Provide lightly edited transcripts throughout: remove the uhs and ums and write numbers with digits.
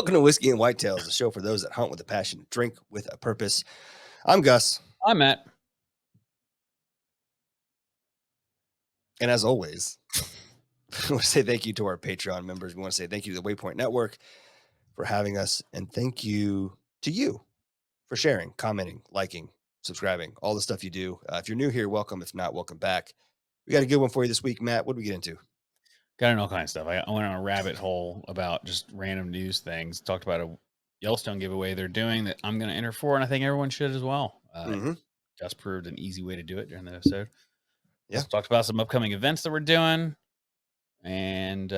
Welcome to Whiskey and Whitetails, the show for those that hunt with a passion, drink with a purpose. I'm Gus, Hi, Matt. and as always, we want to say thank you to our Patreon members. We want to say thank you to the Waypoint Network for having us, and thank you to you for sharing, commenting, liking, subscribing, all the stuff you do. If you're new here, welcome. If not, welcome back. We got a good one for you this week, Matt. What do we get into? Got into all kinds of stuff. I went on a rabbit hole about just random news things. Talked about a Yellowstone giveaway they're doing that I'm going to enter for, and I think everyone should as well. Just proved an easy way to do it during the episode. Yeah. Also talked about some upcoming events that we're doing, and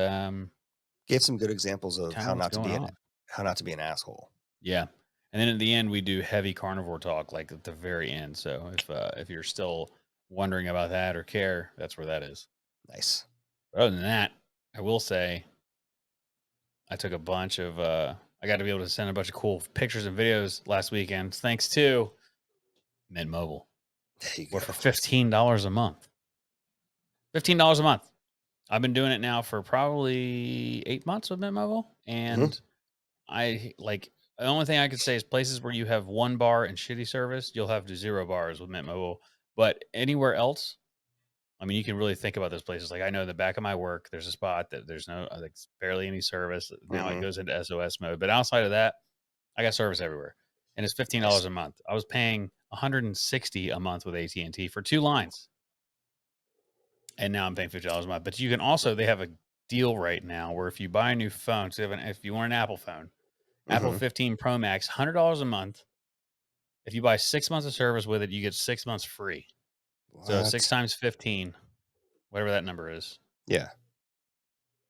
Gave some good examples of kinda how what's not to going be on. how not to be an asshole. Yeah, and then at the end we do heavy carnivore talk, like at the very end. So if you're still wondering about that or care, that's where that is. Nice. But other than that, I will say I took a bunch of I got to be able to send a bunch of cool pictures and videos last weekend thanks to Mint Mobile. There you Or go. for $15 a month. $15 a month. I've been doing it now for probably 8 months with Mint Mobile, and I like the only thing I could say is places where you have one bar and shitty service, you'll have 0 bars with Mint Mobile. But anywhere else, I mean, you can really think about those places. Like I know in the back of my work, there's a spot that there's no, like barely any service. Now it goes into SOS mode. But outside of that, I got service everywhere, and it's $15 a month. I was paying $160 a month with AT&T for 2 lines, and now I'm paying $50 a month. But you can also, they have a deal right now where if you buy a new phone, so if you want an Apple phone, Apple 15 Pro Max, $100 a month. If you buy 6 months of service with it, you get 6 months free. So 6 times 15, whatever that number is. Yeah.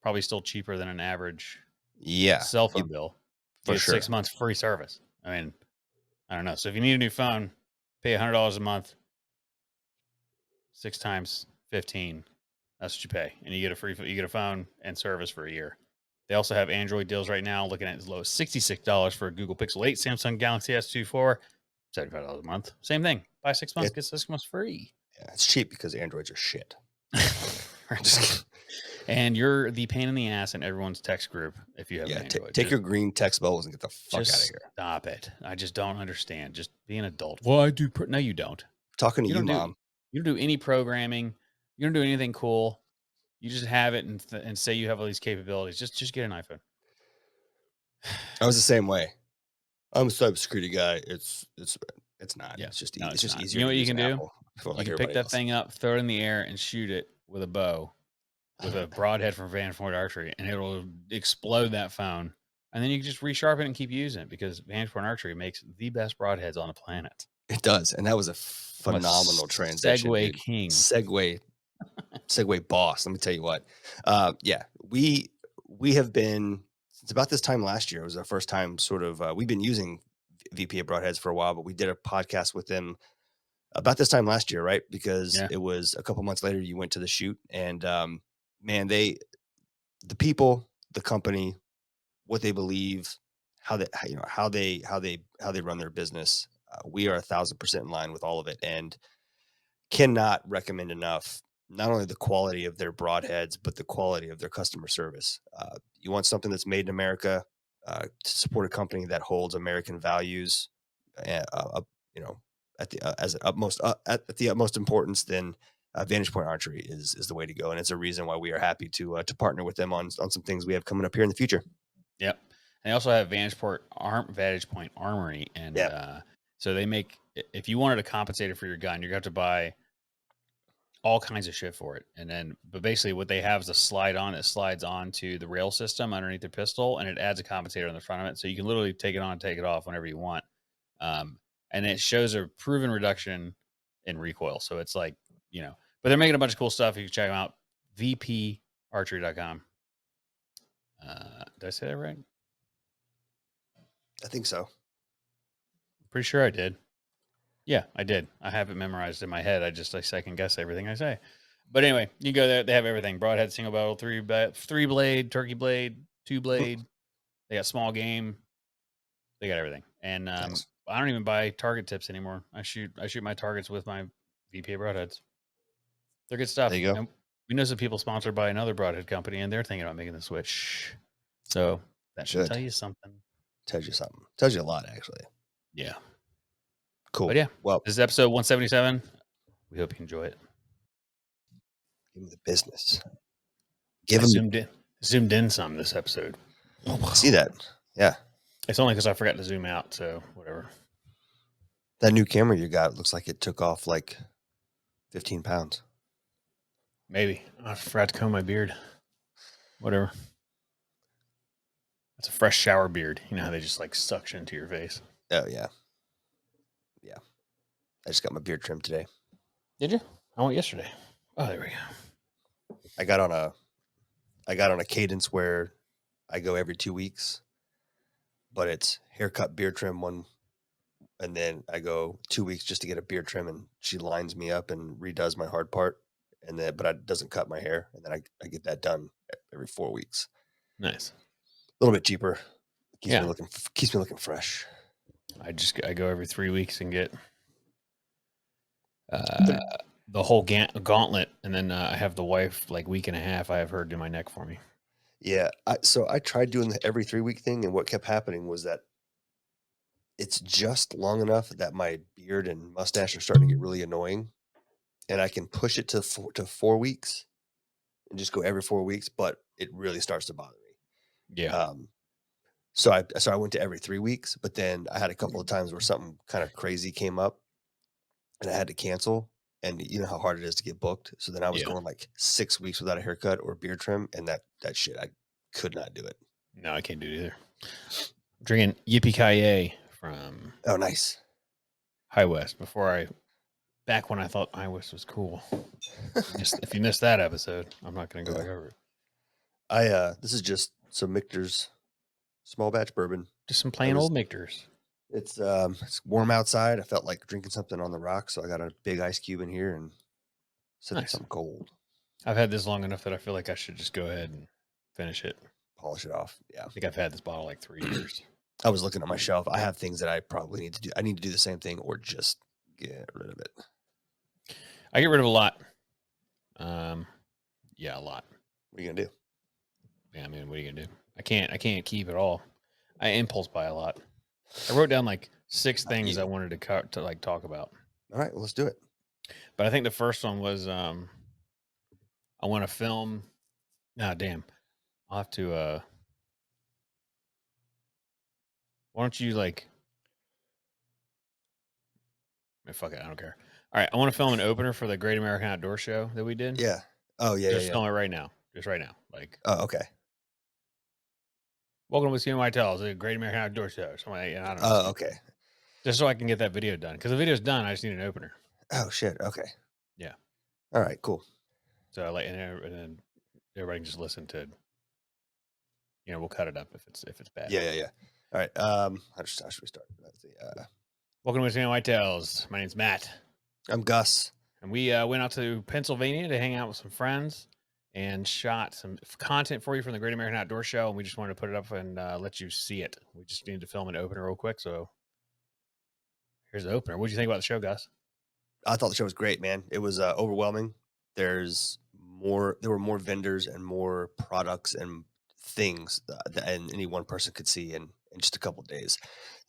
Probably still cheaper than an average Yeah. cell phone bill. For You get sure. 6 months free service. I mean, I don't know. So if you need a new phone, pay $100 a month. 6 times 15. That's what you pay. And you get a phone and service for a year. They also have Android deals right now, looking at as low as $66 for a Google Pixel 8, Samsung Galaxy S2 4, $75 a month. Same thing. Buy 6 months, get 6 months free. Yeah, it's cheap because Androids are shit. And you're the pain in the ass in everyone's text group if you have an Android. Take your green text bubbles and get the fuck out of here. Stop it. I just don't understand. Just be an adult. Well, I do. No, you don't. Talking to you, Mom. You don't do any programming. You don't do anything cool. You just have it and say you have all these capabilities. Just get an iPhone. I was the same way. I'm a cybersecurity guy. It's not. Yeah. It's just No, it's just not. easier. You know what to you use can an do? Apple You like can pick that else. thing up, throw it in the air, and shoot it with a bow, with a broadhead from Vantage Point Archery, and it'll explode that phone. And then you can just resharpen it and keep using it because Vantage Point Archery makes the best broadheads on the planet. It does, and that was a phenomenal transition. Segway dude. king. Segway boss. Let me tell you what. Yeah, we have been since about this time last year. It was our first time. Sort of. We've been using VPA broadheads for a while, but we did a podcast with them about this time last year, right? Because it was a couple months later you went to the shoot, and man, the people, the company, what they believe, how they run their business. We are 1,000% in line with all of it, and cannot recommend enough not only the quality of their broadheads but the quality of their customer service. You want something that's made in America, to support a company that holds American values, at the utmost importance, then Vantage Point Archery is the way to go, and it's a reason why we are happy to partner with them on some things we have coming up here in the future. Yep, and they also have Vantage Point Armory, and so they make. If you wanted to compensate it for your gun, you're going to have to buy all kinds of shit for it, but basically what they have is a slide on. It slides onto the rail system underneath the pistol, and it adds a compensator on the front of it, so you can literally take it on and take it off whenever you want. And it shows a proven reduction in recoil. So it's like, but they're making a bunch of cool stuff. You can check them out. VPArchery.com. Did I say that right? I think so. Pretty sure I did. Yeah, I did. I have it memorized in my head. I second guess everything I say. But anyway, you go there. They have everything. Broadhead, single barrel, 3-blade, turkey blade, 2-blade. They got small game. They got everything. And Nice. I don't even buy target tips anymore. I shoot my targets with my VPA broadheads. They're good stuff. There you go. And we know some people sponsored by another broadhead company, and they're thinking about making the switch. So that should tell you something. Tells you something. Tells you a lot, actually. Yeah. Cool. But yeah, Well, this is episode 177. We hope you enjoy it. give him the business. I Give him. zoomed in some this episode. See that? Yeah. It's only because I forgot to zoom out, so whatever. That new camera you got looks like it took off like 15 pounds. Maybe. I forgot to comb my beard. Whatever. That's a fresh shower beard. You know how they just like suction to your face. Oh, yeah. Yeah. I just got my beard trimmed today. Did you? I went yesterday. Oh, there we go. I got on a cadence where I go every 2 weeks, but it's haircut, beard trim one, and then I go 2 weeks just to get a beard trim, and she lines me up and redoes my hard part, and then but it doesn't cut my hair, and then I get that done every 4 weeks. Nice. A little bit cheaper. Keeps Yeah. me looking fresh. I go every 3 weeks and get the whole gauntlet, and then I have the wife like week and a half. I have her do my neck for me. Yeah, so I tried doing the every 3 week thing, and what kept happening was that it's just long enough that my beard and mustache are starting to get really annoying, and I can push it to 4 weeks and just go every 4 weeks, but it really starts to bother me. Yeah. So I went to every 3 weeks, but then I had a couple of times where something kind of crazy came up, and I had to cancel. And you know how hard it is to get booked. So then I was going like 6 weeks without a haircut or beard trim, and that shit, I could not do it. No, I can't do it either. I'm drinking Yippee-ki-yay from Oh, nice. High West back when I thought High West was cool. If you missed that episode, I'm not going to go back over it. This is just some Michter's small batch bourbon. Just some plain old Michter's. It's warm outside. I felt like drinking something on the rocks, so I got a big ice cube in here and sipping something cold. I've had this long enough that I feel like I should just go ahead and finish it. Polish it off. Yeah. I think I've had this bottle like 3 years. I was looking at my shelf. I have things that I probably need to do. I need to do the same thing or just get rid of it. I get rid of a lot. Yeah, a lot. What are you gonna do? Yeah, I mean, what are you gonna do? I can't keep it all. I impulse buy a lot. I wrote down like 6 things I wanted to talk about. All right, well, let's do it. But I think the first one was I want to film. Nah, damn. I'll have to. Why don't you like? Fuck it, I don't care. All right, I want to film an opener for the Great American Outdoor Show that we did. Yeah. Oh yeah. Just film it right now. Just right now. Like. Oh, okay. Welcome to Whitetails, the Great American Outdoor Show. Something like, I don't know. Oh, okay. Just so I can get that video done. Because the video's done, I just need an opener. Oh shit. Okay. Yeah. All right. Cool. So and then everybody can just listen to. We'll cut it up if it's bad. Yeah. All right. How should we start? Let's see. Welcome to Whitetails. My name's Matt. I'm Gus. And we went out to Pennsylvania to hang out with some friends and shot some content for you from the Great American Outdoor Show. And we just wanted to put it up and let you see it. We just needed to film an opener real quick. So here's the opener. What did you think about the show, Gus? I thought the show was great, man. It was overwhelming. There were more vendors and more products and things that any one person could see in just a couple of days.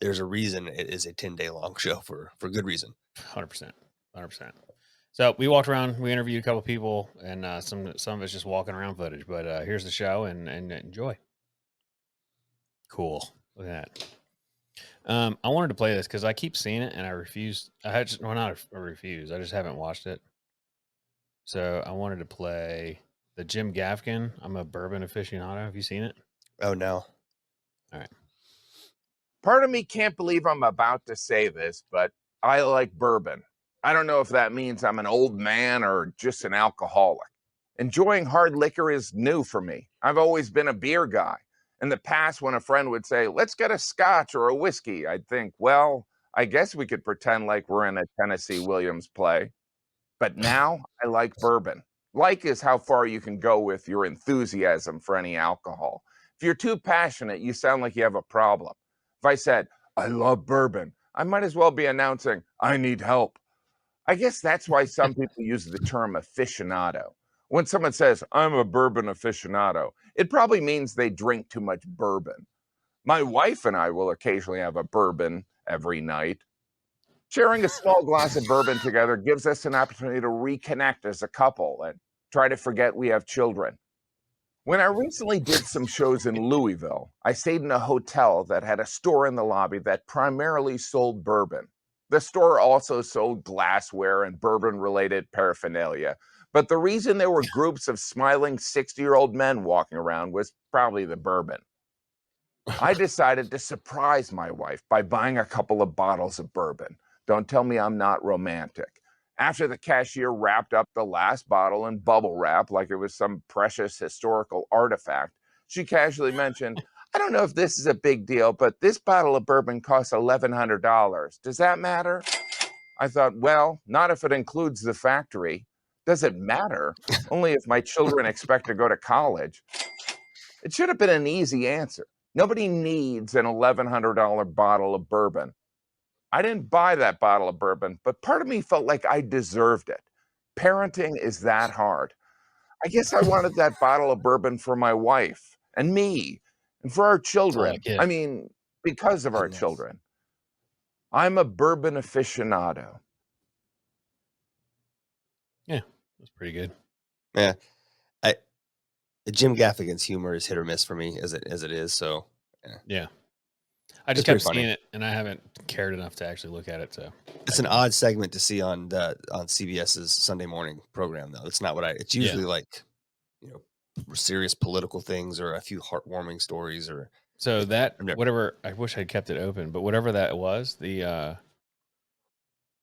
There's a reason it is a 10-day long show for good reason. 100%. So we walked around, we interviewed a couple people, and some of it's just walking around footage. But here's the show, and enjoy. Cool. Look at that. I wanted to play this because I keep seeing it, and I refuse. I just haven't watched it. So I wanted to play the Jim Gaffigan. I'm a bourbon aficionado. Have you seen it? Oh no. All right. Part of me can't believe I'm about to say this, but I like bourbon. I don't know if that means I'm an old man or just an alcoholic. Enjoying hard liquor is new for me. I've always been a beer guy. In the past, when a friend would say, let's get a scotch or a whiskey, I'd think, well, I guess we could pretend like we're in a Tennessee Williams play. But now I like bourbon. Like is how far you can go with your enthusiasm for any alcohol. If you're too passionate, you sound like you have a problem. If I said, I love bourbon, I might as well be announcing, I need help. I guess that's why some people use the term aficionado. When someone says, I'm a bourbon aficionado, it probably means they drink too much bourbon. My wife and I will occasionally have a bourbon every night. Sharing a small glass of bourbon together gives us an opportunity to reconnect as a couple and try to forget we have children. When I recently did some shows in Louisville, I stayed in a hotel that had a store in the lobby that primarily sold bourbon. The store also sold glassware and bourbon related paraphernalia. But the reason there were groups of smiling 60-year-old men walking around was probably the bourbon. I decided to surprise my wife by buying a couple of bottles of bourbon. Don't tell me I'm not romantic. After the cashier wrapped up the last bottle in bubble wrap like it was some precious historical artifact, she casually mentioned, I don't know if this is a big deal, but this bottle of bourbon costs $1,100. Does that matter? I thought, well, not if it includes the factory. Does it matter? Only if my children expect to go to college. It should have been an easy answer. Nobody needs an $1,100 bottle of bourbon. I didn't buy that bottle of bourbon, but part of me felt like I deserved it. Parenting is that hard. I guess I wanted that bottle of bourbon for my wife and me and for our That's all I children. get. I mean, because of our Goodness. children. I'm a bourbon aficionado. Yeah, that's pretty good. Yeah, I Jim Gaffigan's humor is hit or miss for me as it is. So Yeah. I just It's pretty kept seeing funny. it, and I haven't cared enough to actually look at it. So It's an odd segment to see on CBS's Sunday morning program, though. It's not what it's Yeah. usually like, you know, serious political things or a few heartwarming stories or So that I've never- whatever, I wish I'd kept it open, but whatever that was, the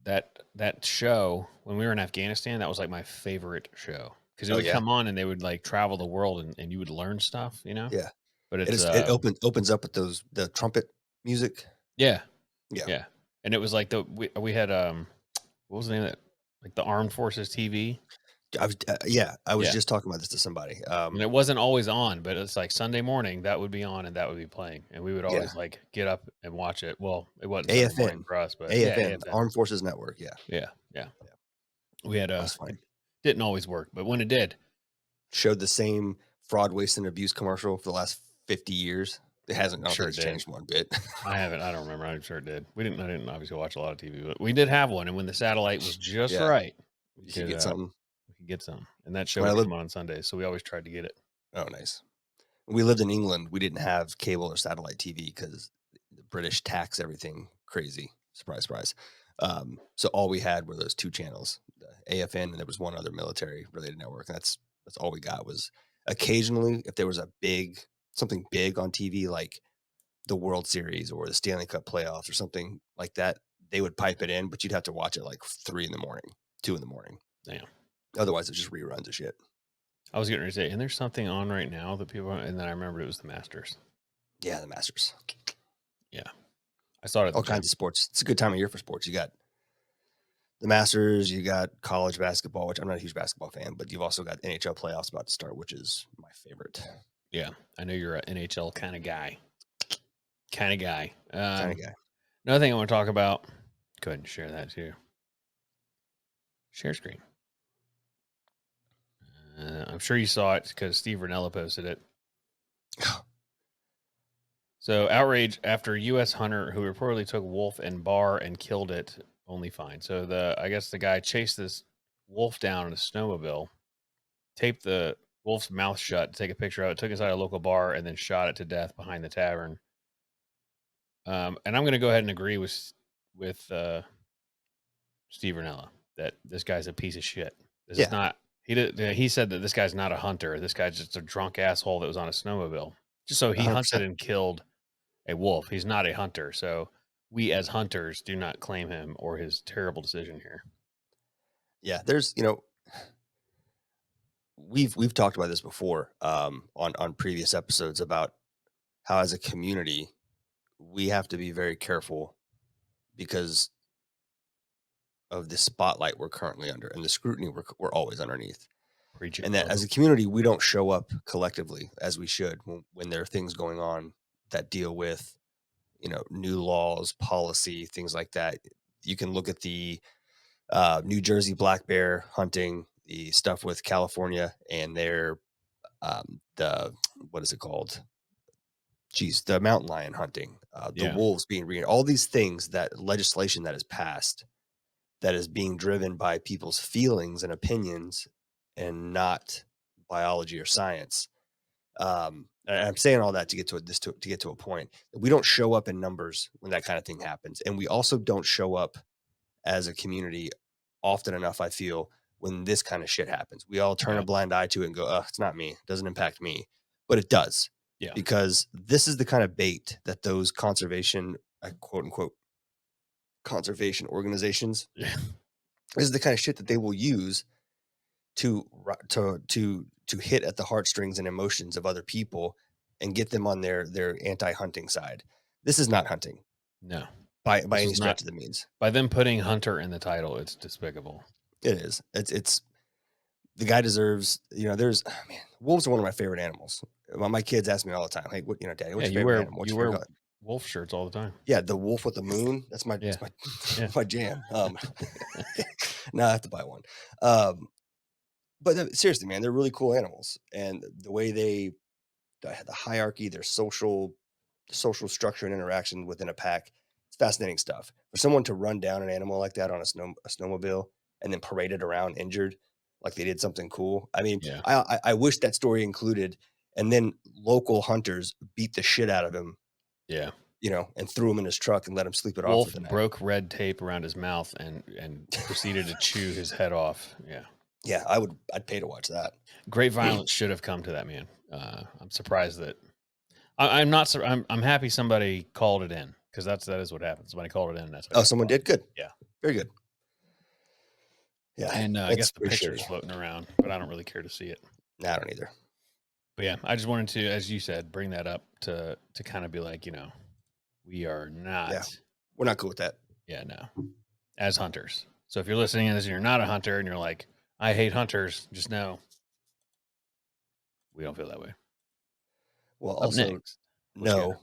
that show when we were in Afghanistan, that was like my favorite show because it Oh, would yeah? come on and they would like travel the world and you would learn stuff, you know. Yeah. But It it's is it opens up with the trumpet music. yeah, Yeah. yeah, and it was like we had what was the name of it, like the Armed Forces TV. I was Yeah. just talking about this to somebody. And it wasn't always on, but it's like Sunday morning that would be on and that would be playing, and we would Yeah. always like get up and watch it. Well, it wasn't Sunday morning AFN. for us, but AFN, the Armed Forces Network. Yeah. yeah, yeah. We had That was funny. it didn't always work, but when it did, Showed the same fraud, waste, and abuse commercial for the last 50 years. It hasn't. I don't Sure think it's did. changed one bit. I haven't. I don't remember. I'm sure it did. I didn't obviously watch a lot of TV, but we did have one, and when the satellite was just Yeah. right, You could get something. we could get some, and that show When I would lived- come on Sundays, so we always tried to get it. Oh, nice. When we lived in England, we didn't have cable or satellite TV because the British tax everything crazy. Surprise, surprise. So all we had were those two channels, the AFN, and there was one other military related network. And that's all we got. Was occasionally if there was something big on TV like the World Series or the Stanley Cup playoffs or something like that, they would pipe it in, but you'd have to watch it like 3 a.m, 2 a.m. Damn. Otherwise, it's just reruns of shit. I was getting ready to say, and there's something on right now that people, and then I remembered it was the Masters. Yeah, the Masters. I saw it at All the gym. kinds of sports. It's a good time of year for sports. You got the Masters, you got college basketball, which I'm not a huge basketball fan, but you've also got NHL playoffs about to start, which is my favorite. Yeah, I know you're an NHL kind of guy. Kind of guy. Kind of guy. Another thing I want to talk about. Go ahead and share that too. Share screen. I'm sure you saw it because Steve Ranella posted it. So outrage after U.S. hunter who reportedly took wolf and bar and killed it, only fine. So I guess the guy chased this wolf down in a snowmobile, taped the wolf's mouth shut to take a picture of it, took it inside a local bar, and then shot it to death behind the tavern. And I'm going to go ahead and agree with Steve Ranella that this guy's a piece of shit. This is not. He said that this guy's not a hunter. This guy's just a drunk asshole that was on a snowmobile. Just so he 100%. hunted and killed a wolf. He's not a hunter. So we as hunters do not claim him or his terrible decision here. Yeah, there's we've talked about this before on previous episodes about how as a community we have to be very careful because of the spotlight we're currently under and the scrutiny we're always underneath. Preach it, And that brother. as a community, we don't show up collectively as we should when there are things going on that deal with, new laws, policy, things like that. You can look at the New Jersey black bear hunting, the stuff with California and their what is it called? geez, the mountain lion hunting, the Yeah. wolves being all these things, that legislation that is passed, that is being driven by people's feelings and opinions and not biology or science. And I'm saying all that to get to to get to a point. We don't show up in numbers when that kind of thing happens, and we also don't show up as a community often enough. I feel when this kind of shit happens, we all turn Yeah. a blind eye to it and go, "Oh, it's not me. It doesn't impact me," but it does. Yeah. Because this is the kind of bait that those conservation, quote unquote, conservation organizations. Yeah. This is the kind of shit that they will use to hit at the heartstrings and emotions of other people and get them on their anti-hunting side. This is not hunting No. by This any is not. stretch of the means. By them putting hunter in the title, it's despicable. It is. It's the guy deserves. There's man, wolves are one of my favorite animals. My kids ask me all the time, "Hey, what Daddy? What's Yeah, your favorite animal? What's you your wear favorite?" wolf shirts all the time. Yeah, the wolf with the moon. That's my Yeah. Yeah. my jam. Now I have to buy one. But seriously, man, they're really cool animals, and the way the hierarchy, their social structure and interaction within a pack, it's fascinating stuff. For someone to run down an animal like that on a snowmobile and then parade it around injured, like they did something cool. I mean, Yeah. I wish that story included, and then local hunters beat the shit out of him, Yeah. and threw him in his truck and let him sleep it off Wolf for the night. broke red tape around his mouth and proceeded to chew his head off. Yeah. Yeah, I'd pay to watch that. Great violence should have come to that man. I'm surprised that I'm not. I'm happy somebody called it in, because that is what happened. Somebody called it in. That's what Oh, someone did? Good. Yeah. Very good. Yeah. And I it's guess the pretty picture's shitty. floating around, but I don't really care to see it. No, I don't either. But yeah, I just wanted to, as you said, bring that up to kind of be like, we are not. Yeah. We're not cool with that. Yeah, no. As hunters. So if you're listening to this and you're not a hunter and you're like, I hate hunters, just know we don't feel that way. Well, Up also, next. What you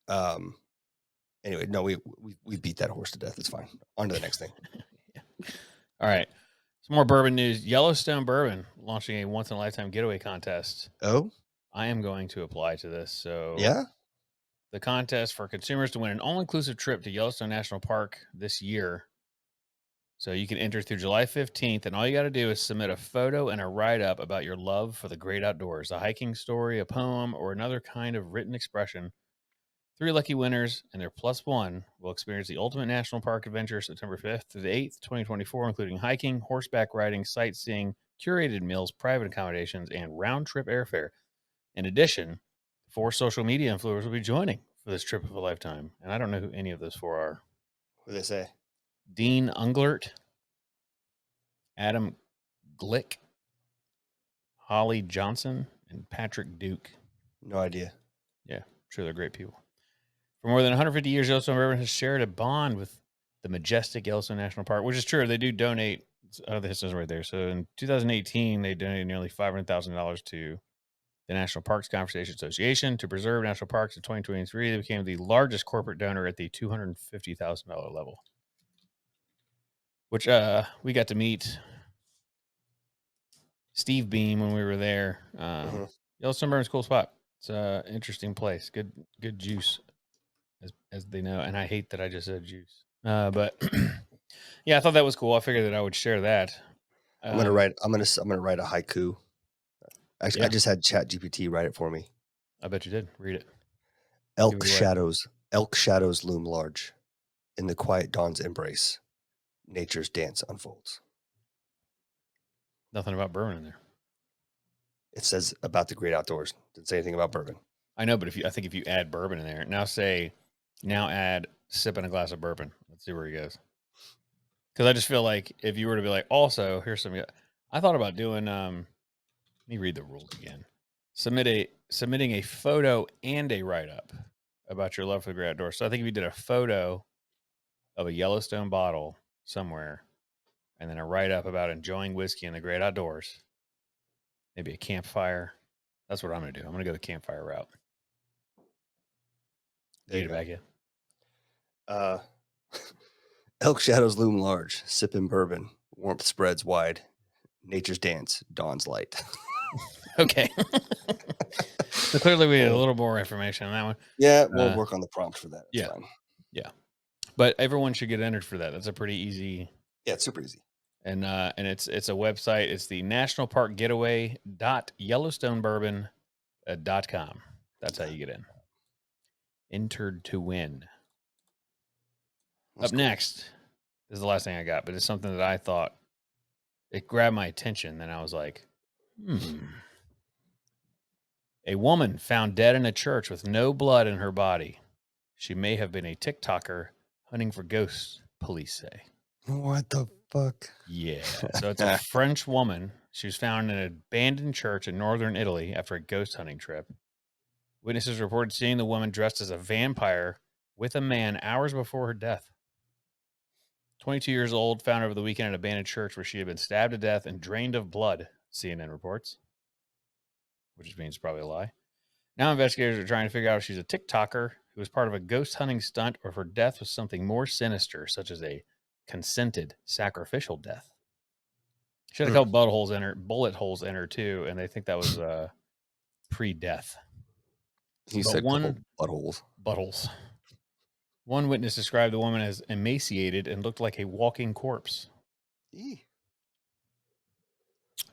no. Anyway, no, we beat that horse to death. It's fine. On to the next thing. Yeah. All right. Some more bourbon news. Yellowstone Bourbon launching a once in a lifetime getaway contest. Oh, I am going to apply to this. So yeah. the contest for consumers to win an all-inclusive trip to Yellowstone National Park this year. So you can enter through July 15th, and all you got to do is submit a photo and a write-up about your love for the great outdoors, a hiking story, a poem, or another kind of written expression. 3 lucky winners and their +1 will experience the ultimate national park adventure September 5th to the 8th, 2024, including hiking, horseback riding, sightseeing, curated meals, private accommodations, and round-trip airfare. In addition, 4 social media influencers will be joining for this trip of a lifetime. And I don't know who any of those 4 are. What do they say? Dean Unglert, Adam Glick, Holly Johnson, and Patrick Duke. No idea. Yeah, I'm sure they're great people. For more than 150 years, Yellowstone Bourbon has shared a bond with the majestic Yellowstone National Park, which is true. They do donate. Oh, this is right there. So in 2018, they donated nearly $500,000 to the National Parks Conservation Association to preserve national parks. In 2023, they became the largest corporate donor at the $250,000 level, which we got to meet Steve Beam when we were there. Yellowstone Bourbon's a cool spot. It's an interesting place. Good juice, as they know. And I hate that I just said juice. But yeah, I thought that was cool. I figured that I would share that. I'm gonna write a haiku. Actually, Yeah. I just had ChatGPT write it for me. I bet you did. Read it. Elk shadows loom large. In the quiet dawn's embrace, nature's dance unfolds. Nothing about bourbon in there. It says about the great outdoors. Didn't say anything about bourbon. I know, but I think if you add bourbon in there, now add sipping a glass of bourbon. Let's see where he goes. Because I just feel like if you were to be like, also, here's some, I thought about doing, let me read the rules again. Submitting a photo and a write-up about your love for the great outdoors. So I think if you did a photo of a Yellowstone bottle somewhere, and then a write-up about enjoying whiskey in the great outdoors, maybe a campfire. That's what I'm going to do. I'm going to go the campfire route. There you Get it back in. Elk shadows loom large, sipping bourbon, warmth spreads wide, nature's dance, dawn's light. Okay. So clearly we need a little more information on that one. Yeah, we'll work on the prompt for that. It's yeah. fine. Yeah. But everyone should get entered for that. That's a pretty easy. Yeah, it's super easy. And it's a website. It's the National Park Getaway .YellowstoneBourbon.com. That's how you get in. Entered to win. That's Up cool. next, this is the last thing I got, but it's something that I thought it grabbed my attention. Then I was like, A woman found dead in a church with no blood in her body. She may have been a TikToker hunting for ghosts, police say. What the fuck? Yeah. So it's a French woman. She was found in an abandoned church in northern Italy after a ghost hunting trip. Witnesses reported seeing the woman dressed as a vampire with a man hours before her death. 22 years old, found over the weekend at an abandoned church where she had been stabbed to death and drained of blood, CNN reports. Which means probably a lie. Now investigators are trying to figure out if she's a TikToker who was part of a ghost hunting stunt or if her death was something more sinister, such as a consented sacrificial death. She had a couple bullet holes in her too, and they think that was pre-death. You said couple buttholes. Buttholes. One witness described the woman as emaciated and looked like a walking corpse. A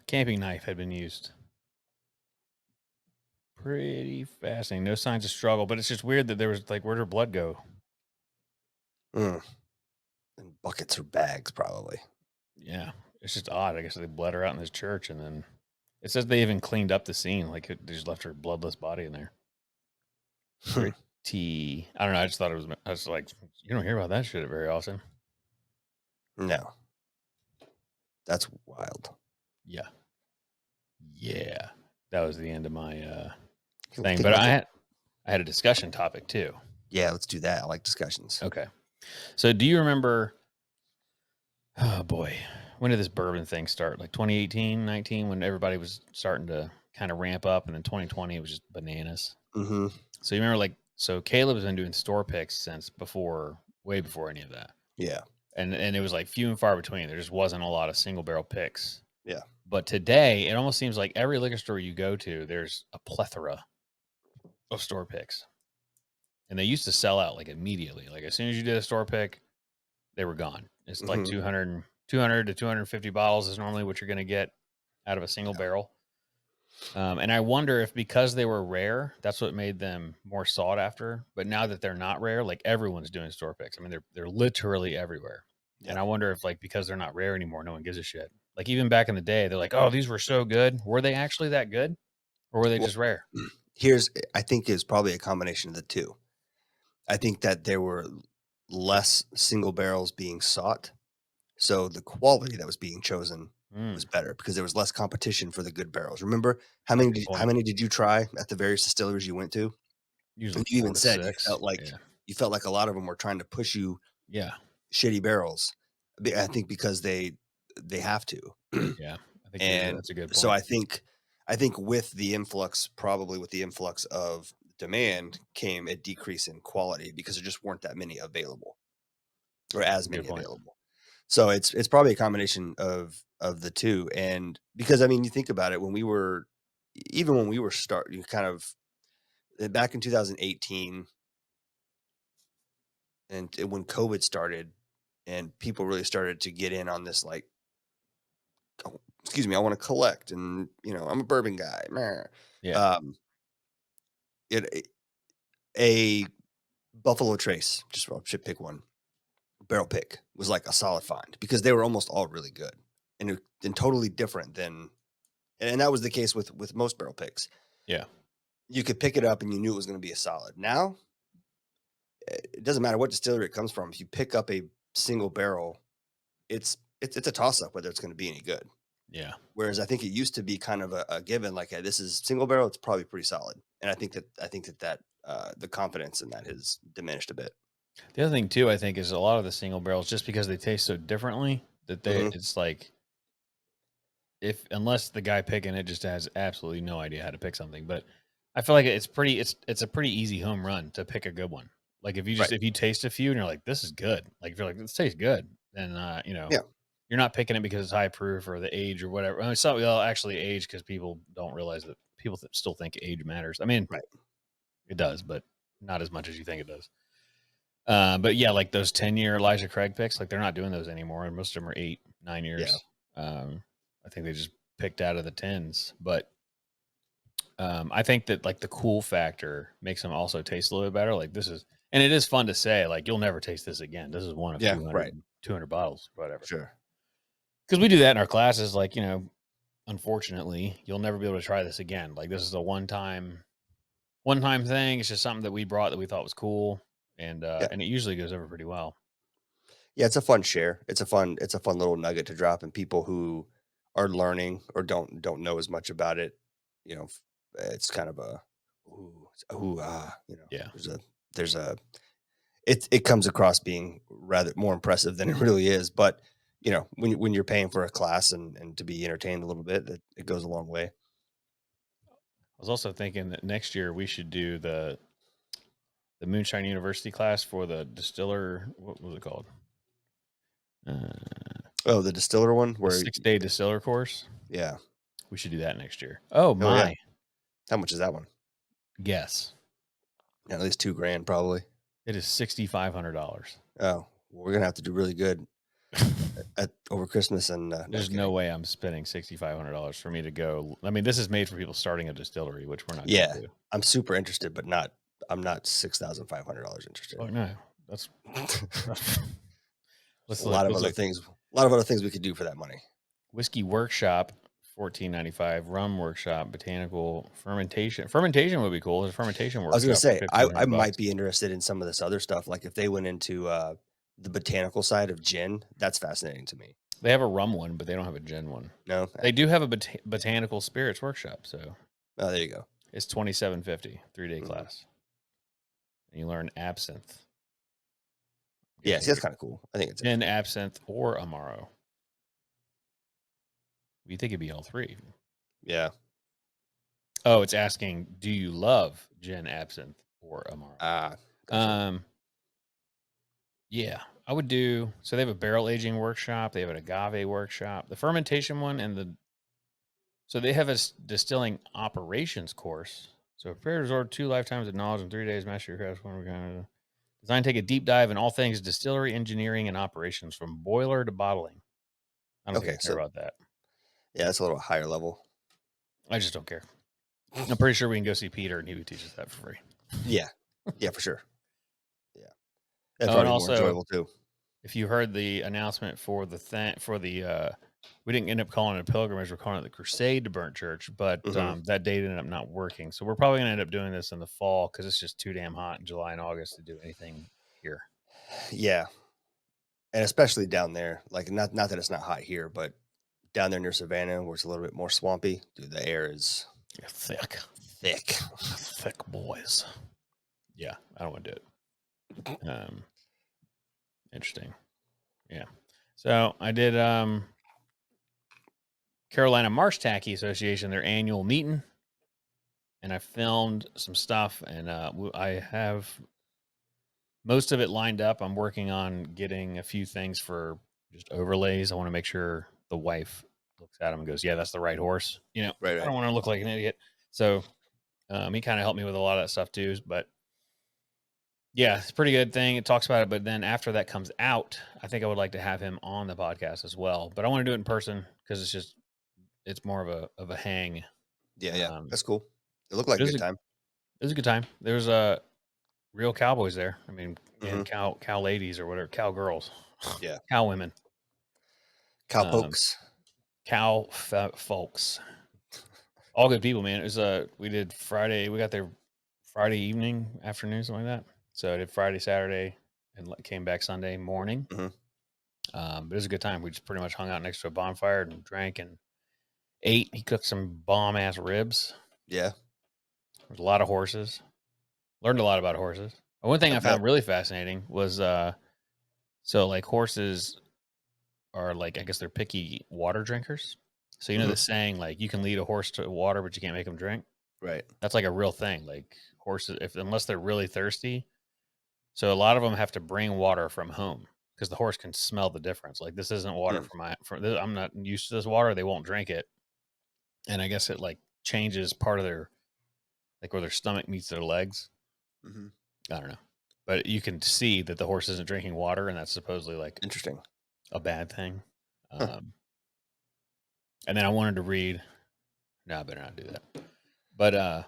camping knife had been used. Pretty fascinating. No signs of struggle, but it's just weird that there was like, where'd her blood go? In buckets or bags, probably. Yeah, it's just odd. I guess they bled her out in this church, and then it says they even cleaned up the scene. Like they just left her bloodless body in there. Pretty. I don't know. I just thought it was. I was like, you don't hear about that shit very often. No, that's wild. Yeah. That was the end of my thing. But I had a discussion topic too. Yeah, let's do that. I like discussions. Okay. So do you remember, oh boy, when did this bourbon thing start? Like 2018, 19, when everybody was starting to kind of ramp up, and then 2020, it was just bananas. Mm-hmm. So you remember, so Caleb's been doing store picks since way before any of that. Yeah. And it was like few and far between. There just wasn't a lot of single barrel picks. Yeah. But today, it almost seems like every liquor store you go to, there's a plethora of store picks. And they used to sell out like immediately. Like as soon as you did a store pick, they were gone. It's like 200 to 250 bottles is normally what you're going to get out of a single barrel. And I wonder if because they were rare, that's what made them more sought after. But now that they're not rare, like everyone's doing store picks. I mean, they're literally everywhere. Yeah. And I wonder if because they're not rare anymore, no one gives a shit. Like even back in the day, they're like, oh, these were so good. Were they actually that good? Or were they just rare? I think it's probably a combination of the two. I think that there were less single barrels being sought. So the quality that was being chosen was better because there was less competition for the good barrels. Remember how many did you try at the various distilleries you went to? Usually you even said you felt like a lot of them were trying to push you shitty barrels. I think because they have to. Yeah. I think that's a good point. So I think with the influx of demand came a decrease in quality because there just weren't that many available or as many available. So it's probably a combination of the two. And because, I mean, you think about it, when we were starting kind of back in 2018 and when COVID started and people really started to get in on this, like, oh, excuse me, I want to collect and, I'm a bourbon guy. Yeah. A Buffalo Trace, I should pick one, barrel pick was like a solid find because they were almost all really good and totally different than, and that was the case with most barrel picks. Yeah. You could pick it up and you knew it was going to be a solid. Now, it doesn't matter what distillery it comes from. If you pick up a single barrel, it's a toss up whether it's going to be any good. Yeah. Whereas I think it used to be kind of a given, like, hey, this is single barrel, it's probably pretty solid. And I think that the confidence in that has diminished a bit. The other thing too, I think, is a lot of the single barrels, just because they taste so differently, that it's like, unless the guy picking it just has absolutely no idea how to pick something. But I feel like it's a pretty easy home run to pick a good one. Like if you taste a few and you're like, this is good. Like if you're like, this tastes good, then you're not picking it because it's high proof or the age or whatever. I mean, some well, actually age because people don't realize that people still think age matters. I mean, Right. it does, but not as much as you think it does. But yeah, like those 10-year Elijah Craig picks, like they're not doing those anymore, and most of them are 8, 9 years. I think they just picked out of the 10s, but I think that like the cool factor makes them also taste a little bit better. Like this is, and it is fun to say, like you'll never taste this again. This is one of Yeah, 200, right. 200 bottles, whatever. Sure. Because we do that in our classes. Like, you know, unfortunately, you'll never be able to try this again. Like this is a one-time thing. It's just something that we brought that we thought was cool, and Yeah. it usually goes over pretty well. Yeah, it's a fun share. It's a fun little nugget to drop, and people who are learning or don't know as much about it, you know, it's kind of a you know, Yeah. there's a it comes across being rather more impressive than it really is. But you know, when you're paying for a class and to be entertained a little bit, it goes a long way. I was also thinking that next year we should do the Moonshine University class for the distiller. What was it called? Oh, the distiller one The where 6-day distiller course. yeah. We should do that next year. Oh Oh yeah. my! How much is that one? Guess Yeah, at least $2,000 probably. it is $6,500. Oh, well, we're gonna have to do really good over Christmas and no, There's kidding. no way I'm spending $6,500 for me to go. I mean, this is made for people starting a distillery, which we're not. Yeah, gonna do. I'm super interested, but I'm not $6,500 interested. Oh no, that's a lot of other things. A lot of other things we could do for that money. Whiskey workshop, $14.95. Rum workshop, botanical fermentation. Fermentation would be cool. There's a fermentation workshop. I was gonna say I $1,500 might be interested in some of this other stuff. Like if they went into the botanical side of gin, that's fascinating to me. They have a rum one, but they don't have a gin one. No, They do have a botanical spirits workshop, so oh, there you go. it's $27.50, 3-day Mhm. class, and you learn absinthe. Yeah, see, that's kind of cool. I think it's Gin, absinthe, or Amaro. You think it'd be all three? yeah. Oh, it's asking, do you love gin, absinthe, or Amaro? Gotcha. Yeah, I would do. So they have a barrel aging workshop. They have an agave workshop, the fermentation one, so they have a distilling operations course. So prepare to absorb 2 lifetimes of knowledge in 3 days. Master your craft. Designed to take a deep dive in all things distillery, engineering, and operations from boiler to bottling. I don't think I care about that. Yeah, that's a little higher level. I just don't care. I'm pretty sure we can go see Peter and he would teach us that for free. Yeah, yeah, for sure. Yeah, that's Oh, and probably also, more enjoyable too. If you heard the announcement for we didn't end up calling it a pilgrimage, we're calling it the Crusade to Burnt Church, but that date ended up not working. So we're probably going to end up doing this in the fall because it's just too damn hot in July and August to do anything here. Yeah, and especially down there, like not that it's not hot here, but down there near Savannah, where it's a little bit more swampy, dude, the air is thick, thick boys. Yeah, I don't want to do it. Interesting. Yeah. So I did Carolina Marsh Tackey Association, their annual meeting, and I filmed some stuff, and I have most of it lined up. I'm working on getting a few things for just overlays. I want to make sure the wife looks at him and goes, yeah, that's the right horse. You know, right. I don't want to look like an idiot. So he kind of helped me with a lot of that stuff too. But yeah, it's a pretty good thing. It talks about it. But then after that comes out, I think I would like to have him on the podcast as well. But I want to do it in person because it's more of a hang. Yeah. That's cool. It looked like a good time. It was a good time. There was real cowboys there. I mean, and cow ladies or whatever, cowgirls. Yeah. Cow women. Cow pokes. Folks. All good people, man. It was we did Friday. We got there Friday evening, afternoon, something like that. So I did Friday, Saturday, and came back Sunday morning. But it was a good time. We just pretty much hung out next to a bonfire and drank and ate. He cooked some bomb ass ribs. Yeah. There's a lot of horses. Learned a lot about horses. One thing I found really fascinating was so like horses are like, I guess they're picky water drinkers. So you know the saying, like, you can lead a horse to water, but you can't make them drink. Right. That's like a real thing. Like horses, unless they're really thirsty. So a lot of them have to bring water from home because the horse can smell the difference. Like this isn't water I'm not used to this water. They won't drink it. And I guess it like changes part of their, like where their stomach meets their legs. Mm-hmm. I don't know, but you can see that the horse isn't drinking water, and that's supposedly like Interesting. a bad thing. Huh. And then I wanted to read. No, I better not do that. But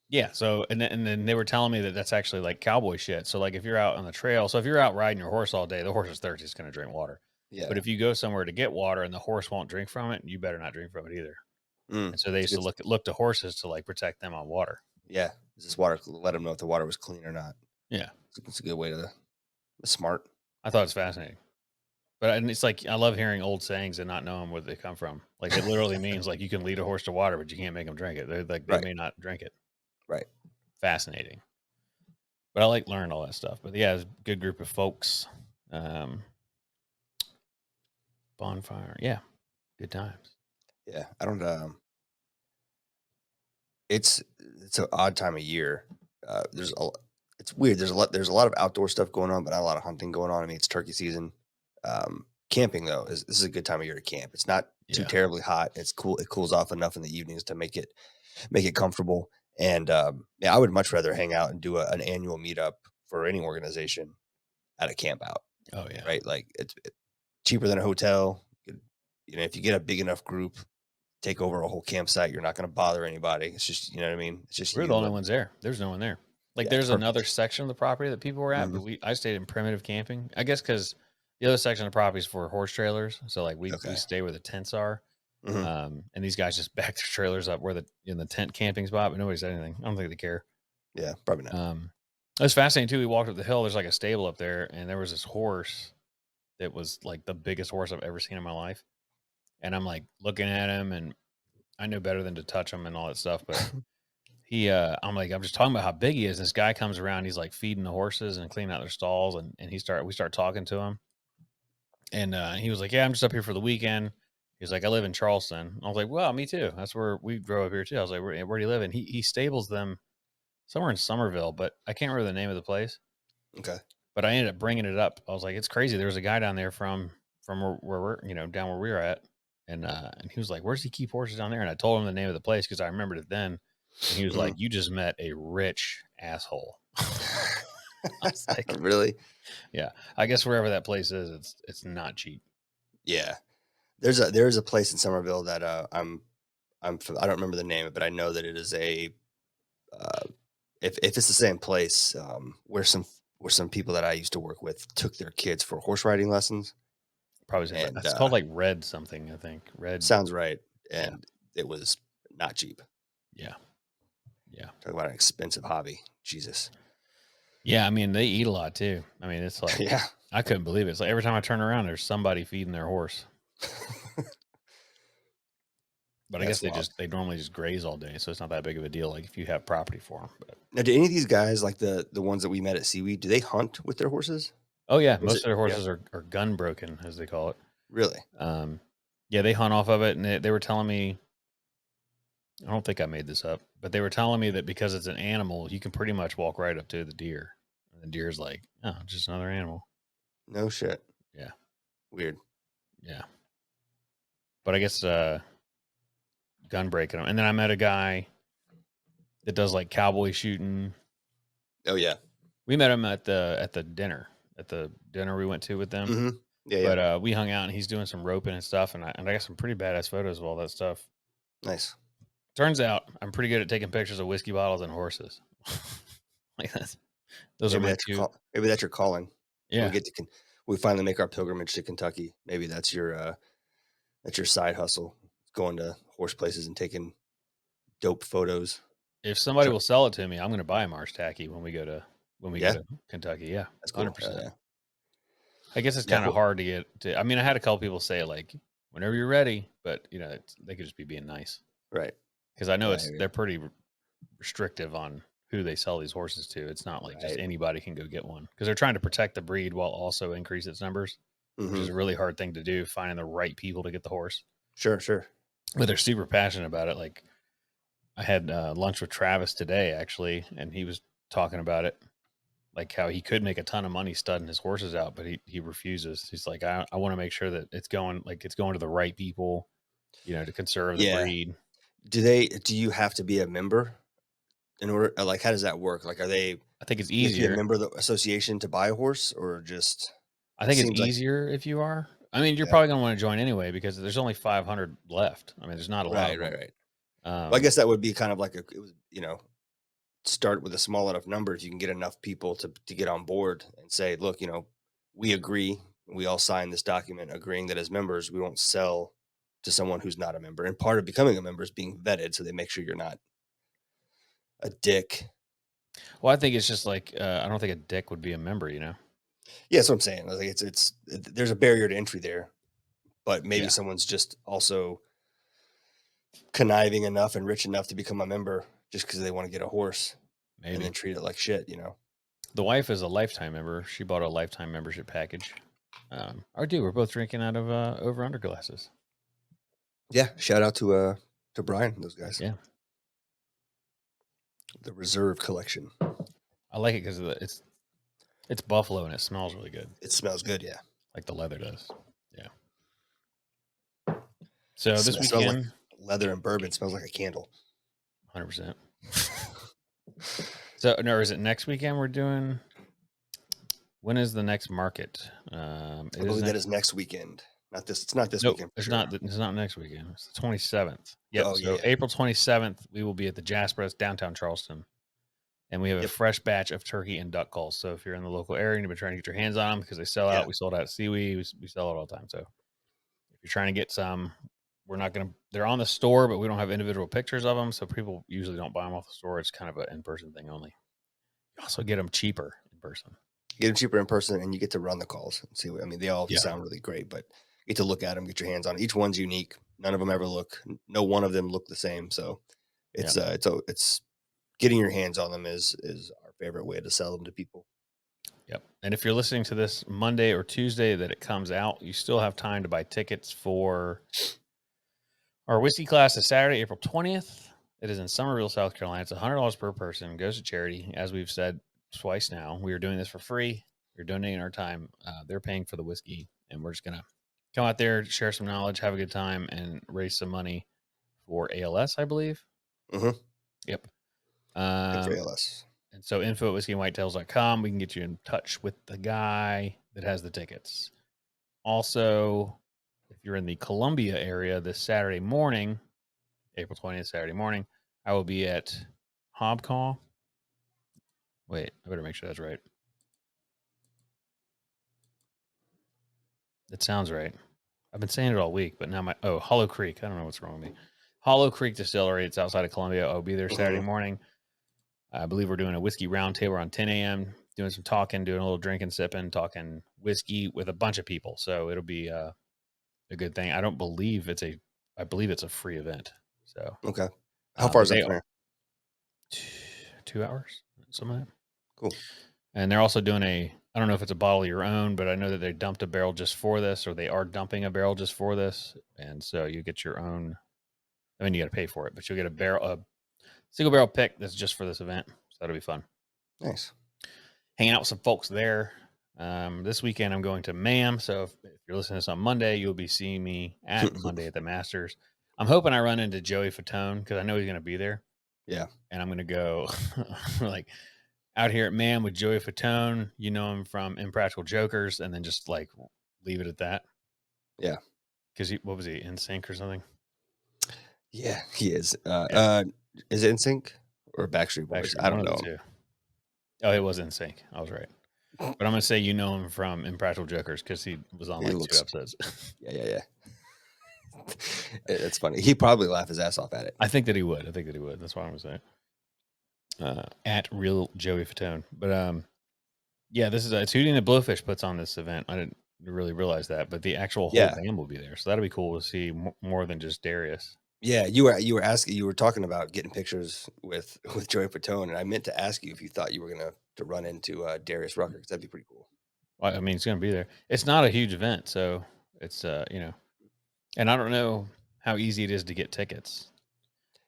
yeah. So and then they were telling me that that's actually like cowboy shit. So like if you're out on the trail, so if you're out riding your horse all day, the horse is thirsty, it's going to drink water. Yeah. But if you go somewhere to get water and the horse won't drink from it, you better not drink from it either. And so they used to look to horses to like protect them on water. Yeah. Is this water, let them know if the water was clean or not. Yeah. It's a good way to, smart. I thought it's fascinating. But and it's like I love hearing old sayings and not knowing where they come from. Like it literally means like you can lead a horse to water, but you can't make them drink it. They're like they may not drink it. Right. Fascinating. But I like learning all that stuff. But yeah, it's a good group of folks. Bonfire. Yeah. Good times. Yeah. I don't it's an odd time of year. It's weird. There's a lot of outdoor stuff going on, but not a lot of hunting going on. I mean, it's turkey season. Camping though this is a good time of year to camp. It's not too terribly hot. It's cool. It cools off enough in the evenings to make it comfortable. And I would much rather hang out and do an annual meetup for any organization at a camp out. Oh yeah. Right. Like it's cheaper than a hotel. If you get a big enough group, take over a whole campsite, you're not going to bother anybody. It's just, you know what I mean? It's just we're the only ones there. There's no one there. Like there's another section of the property that people were at, but I stayed in primitive camping. I guess because the other section of the property is for horse trailers. So like we stay where the tents are. And these guys just back their trailers up in the tent camping spot, but nobody said anything. I don't think they care. Yeah, probably not. It was fascinating too. We walked up the hill. There's like a stable up there, and there was this horse that was like the biggest horse I've ever seen in my life. And I'm like looking at him, and I know better than to touch him and all that stuff, but I'm just talking about how big he is. This guy comes around, he's like feeding the horses and cleaning out their stalls, and we start talking to him. And he was like, "Yeah, I'm just up here for the weekend." He was like, "I live in Charleston." I was like, "Well, me too. That's where we drove up here too." I was like, "Where do you live?" And he stables them somewhere in Somerville, but I can't remember the name of the place. Okay. But I ended up bringing it up. I was like, "It's crazy. There was a guy down there from where we're, down where we were at." And he was like, "Where's he keep horses down there?" And I told him the name of the place because I remembered it then. And he was like, "You just met a rich asshole." I was like, really? Yeah. I guess wherever that place is, it's not cheap. Yeah. There's a place in Somerville that I don't remember the name, but I know that it is if it's the same place where some people that I used to work with took their kids for horse riding lessons. Probably it's called like Red something, I think. Red sounds right. And it was not cheap. Yeah. Yeah. Talk about an expensive hobby. Jesus. Yeah, I mean they eat a lot too. I mean it's like I couldn't believe it. It's like every time I turn around there's somebody feeding their horse. But I guess they normally just graze all day, so it's not that big of a deal. Like if you have property for them. But now, do any of these guys, like the ones that we met at Seaweed, do they hunt with their horses? Oh yeah, most of their horses are gun broken, as they call it. Really? Yeah, they hunt off of it, and they were telling me. I don't think I made this up, but they were telling me that because it's an animal, you can pretty much walk right up to the deer, and the deer's like, "Oh, just another animal." No shit. Yeah. Weird. Yeah. But I guess gun breaking them. And then I met a guy that does like cowboy shooting. Oh yeah. We met him at the dinner we went to with them. Mm-hmm. Yeah. But we hung out and he's doing some roping and stuff. And I got some pretty badass photos of all that stuff. Nice. Turns out I'm pretty good at taking pictures of whiskey bottles and horses. Like that. Those are my two. Maybe that's your calling. Yeah. We finally make our pilgrimage to Kentucky. Maybe that's your side hustle, going to horse places and taking dope photos. If somebody will sell it to me, I'm going to buy a marsh tacky when we go to Kentucky. Yeah, that's cool. 100%. I guess it's kind of hard to get to. I mean, I had a couple people say like, whenever you're ready, but they could just be being nice, right? Because I know they're pretty restrictive on who they sell these horses to. It's not like just anybody can go get one because they're trying to protect the breed while also increase its numbers, which is a really hard thing to do. Finding the right people to get the horse. Sure. But they're super passionate about it. Like I had lunch with Travis today actually, and he was talking about it. like how he could make a ton of money studding his horses out, but he refuses. He's like, I want to make sure that it's going to the right people, to conserve the Yeah. breed. Do you have to be a member in order? Like, how does that work? Like, I think it's you have to be a easier. member of the association to buy a horse, or just? I It think it's seems like easier if you are. I mean, you're yeah. probably going to want to join anyway because there's only 500 left. I mean, there's not a lot Right, of right, them. right. Well, I Um, guess that would be kind of like it was, start with a small enough numbers. You can get enough people to get on board and say, look, we agree. We all sign this document agreeing that as members, we won't sell to someone who's not a member. And part of becoming a member is being vetted, so they make sure you're not a dick. well, I think it's just like I don't think a dick would be a member. Yeah, that's what I'm saying. I think there's a barrier to entry there, but maybe Yeah. someone's just also conniving enough and rich enough to become a member just because they want to get a horse and Maybe then treat it like shit. the wife is a lifetime member. She bought a lifetime membership package. Or do we're both drinking out of over under glasses. Yeah. Shout out to Brian and those guys. Yeah, The Reserve Collection. I like it because it's buffalo and it smells really good, It smells good. Yeah. like the leather does. Yeah. So this Smells like weekend, leather and bourbon. Smells like a candle. 100%. So no, is it next weekend we're doing? When is the next market? I believe that is next weekend. Not this. It's not this Nope, weekend. For it's sure. not. It's not next weekend. It's the 27th. Yep. Oh, So yeah. April 27th, we will be at the Jaspers downtown Charleston, and we have a Yep. fresh batch of turkey and duck calls. So if you're in the local area and you've been trying to get your hands on them because they sell Yeah. out, we sold out at Seaweed. We sell it all the time. So if you're trying to get some, we're not going to. They're on the store, but we don't have individual pictures of them, so people usually don't buy them off the store. It's kind of an in-person thing only. You also get them cheaper in person. Get them cheaper in person, and you get to run the calls and see. I mean, they all Yeah. sound really great, but you get to look at them, get your hands on. Each one's unique. None of them ever look. No one of them look the same. So it's getting your hands on them is our favorite way to sell them to people. Yep. And if you're listening to this Monday or Tuesday that it comes out, you still have time to buy tickets for our whiskey class is Saturday, April 20th. It is in Summerville, South Carolina. It's $100 per person. Goes to charity. As we've said twice now, we are doing this for free. We're donating our time. They're paying for the whiskey, and we're just going to come out there, share some knowledge, have a good time, and raise some money for ALS, I believe. Mm-hmm. Yep. Good for ALS. And so info at whiskeyandwhitetails.com. We can get you in touch with the guy that has the tickets. Also, if you're in the Columbia area this Saturday morning, April 20th, Saturday morning, I will be at Hobcaw. Wait, I better make sure that's right. That sounds right. I've been saying it all week, but now Hollow Creek. I don't know what's wrong with me. Hollow Creek Distillery. It's outside of Columbia. I'll be there Saturday morning. I believe we're doing a whiskey roundtable around 10 a.m., doing some talking, doing a little drinking, sipping, talking whiskey with a bunch of people. So it'll be a good thing. I believe it's a free event. So okay. How far is that from here? 2 hours, something like that. Cool. And they're also doing I don't know if it's a bottle of your own, but I know that they dumped a barrel just for this, or they are dumping a barrel just for this. And so you get your own. I mean, you got to pay for it, but you'll get a single barrel pick that's just for this event. So that'll be fun. Nice. Hanging out with some folks there. This weekend I'm going to MAM. So if you're listening to this on Monday, you'll be seeing me at Monday at the Masters. I'm hoping I run into Joey Fatone because I know he's going to be there. Yeah. And I'm going to go like out here at MAM with Joey Fatone. You know him from Impractical Jokers, and then just like leave it at that. Yeah. Because what was he, In Sync or something? Yeah, he is. Is it In Sync or Backstreet Boys? I don't know. Oh, it was In Sync. I was right. But I'm going to say you know him from Impractical Jokers because he was on like 2 episodes. Yeah. It's funny. He'd probably laugh his ass off at it. I think that he would. That's what I'm going to say. At Real Joey Fatone. But yeah, this is it's Hootie and the Blowfish puts on this event. I didn't really realize that, but the actual whole band will be there. So that'll be cool to see more than just Darius. Yeah, you were talking about getting pictures with Joey Fatone, and I meant to ask you if you thought you were gonna to run into Darius Rucker, because that'd be pretty cool. Well, I mean, it's gonna be there. It's not a huge event, so it's and I don't know how easy it is to get tickets.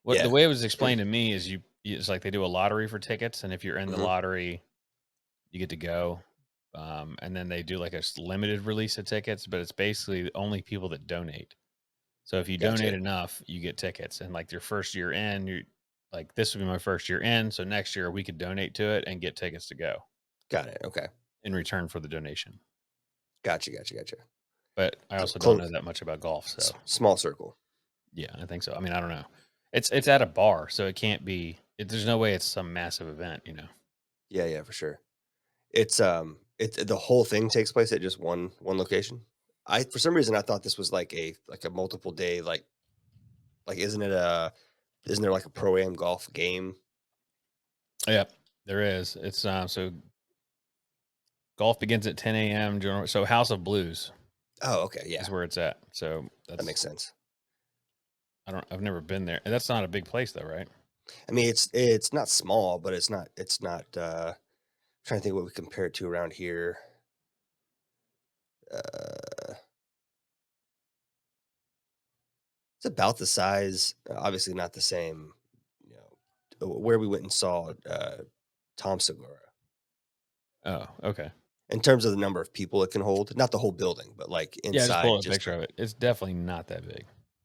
The way it was explained to me is it's like they do a lottery for tickets, and if you're in the lottery, you get to go. And then they do like a limited release of tickets, but it's basically only people that donate. So if you donate Gotcha. enough, you get tickets. And like your first year in, you like this would be my first year in. So next year we could donate to it and get tickets to go Got it. Okay. in return for the donation. Gotcha. But I So also don't know that much about golf. So small circle. yeah, I think so. I mean, I don't know. It's at a bar, so it can't be. There's no way it's some massive event, you know. Yeah, for sure. It's the whole thing takes place at just one location. For some reason I thought this was like a multiple day isn't there like a pro-am golf game? Yeah, there is. It's so golf begins at 10 a.m. So House of Blues Oh, okay, yeah. is where it's at. So That makes sense. I've never been there. And that's not a big place though, right? I mean, it's not small, but it's not trying to think what we compare it to around here. It's about the size, obviously not the same, you know, where we went and saw Tom Segura. Oh, okay. In terms of the number of people it can hold, not the whole building, but like Yeah, just inside, pull up a picture of it. It's definitely not that big.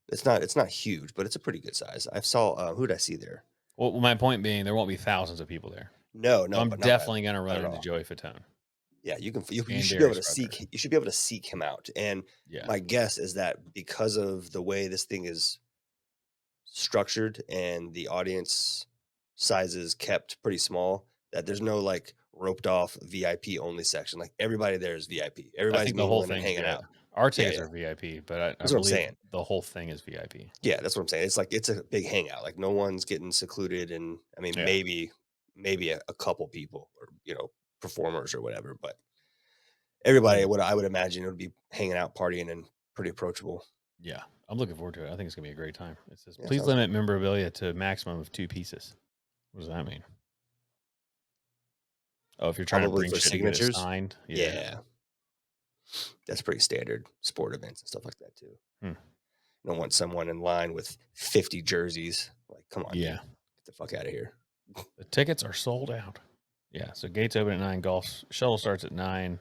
it's not huge, but it's a pretty good size. I saw who did I see there? Well, my point being, there won't be thousands of people there. No, So I'm but definitely going to not run at into all. Joey Fatone. Yeah, you And should be able to Darius Rucker. you should be able to seek him out. And Yeah. my guess is that because of the way this thing is structured and the audience sizes kept pretty small, that there's no like roped off VIP only section. Like everybody there is VIP. I Everybody's think the whole mingling and thing's hanging VIP. out. Our Yeah, tickets yeah. are VIP, but I That's what I'm believe saying. the whole thing is VIP. Yeah, that's what I'm saying. It's like it's a big hangout. Like no one's getting secluded, and I mean Yeah. maybe a couple people or performers or whatever, but everybody I would imagine it would be hanging out, partying, and pretty approachable. Yeah. I'm looking forward to it. I think it's going to be a great time. It says, Yeah, please sounds limit memorabilia to a maximum of 2 pieces. What does that mean? Oh, if you're trying to probably bring for shit and get it signatures. signed. Yeah. That's pretty standard sport events and stuff like that too. Hmm. You don't want someone in line with 50 jerseys. Like, come on, Yeah. dude. Get the fuck out of here. The tickets are sold out. Yeah. So gates open at 9. Golf shuttle starts at 9.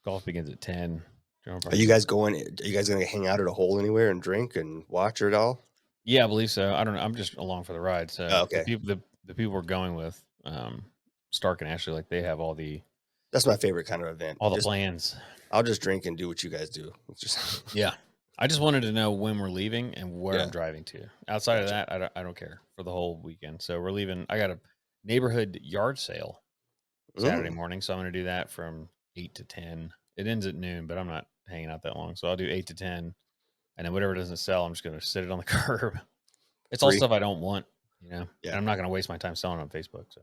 Golf begins at 10. Are you guys going to hang out at a hole anywhere and drink and watch it all? Yeah, I believe so. I don't know. I'm just along for the ride. So Oh, okay. the people we're going with, Stark and Ashley, like they have all the That's my favorite kind of event. plans. I'll just drink and do what you guys do. It's just Yeah. I just wanted to know when we're leaving and where Yeah. I'm driving to. Outside of Gotcha. that, I don't care for the whole weekend. So we're leaving. I got a neighborhood yard sale Saturday morning, so I'm going to do that from 8 to 10. It ends at noon, but I'm not hanging out that long, so I'll do 8 to 10, and then whatever doesn't sell, I'm just going to sit it on the curb. It's all Free. stuff I don't want, you know. Yeah. And I'm not going to waste my time selling on Facebook. So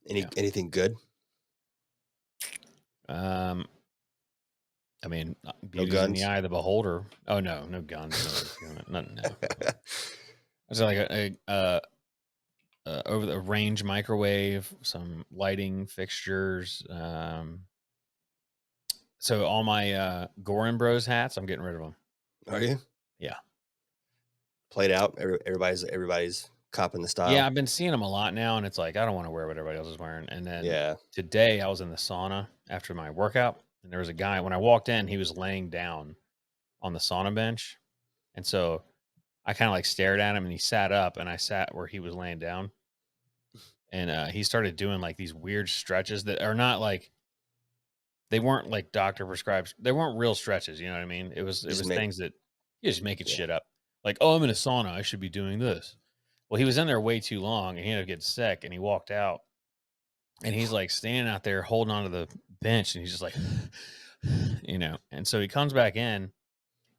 anything good? I mean, No beauty's in the guns? eye of the beholder. Oh no guns, nothing. No. It's like a over the range microwave, some lighting fixtures. So all my Gorin Bros hats, I'm getting rid of them. Are you? Yeah. Played out. Everybody's copping the style. Yeah, I've been seeing them a lot now, and it's like I don't want to wear what everybody else is wearing. And then today I was in the sauna after my workout, and there was a guy. When I walked in, he was laying down on the sauna bench, and so I kind of like stared at him, and he sat up, and I sat where he was laying down, and he started doing like these weird stretches that are not like, they weren't like doctor prescribed. They weren't real stretches. You know what I mean? It was things that you just making shit up. Like, oh, I'm in a sauna, I should be doing this. Well, he was in there way too long, and he ended up getting sick, and he walked out, and he's like standing out there holding onto the bench, and he's just like, and so he comes back in,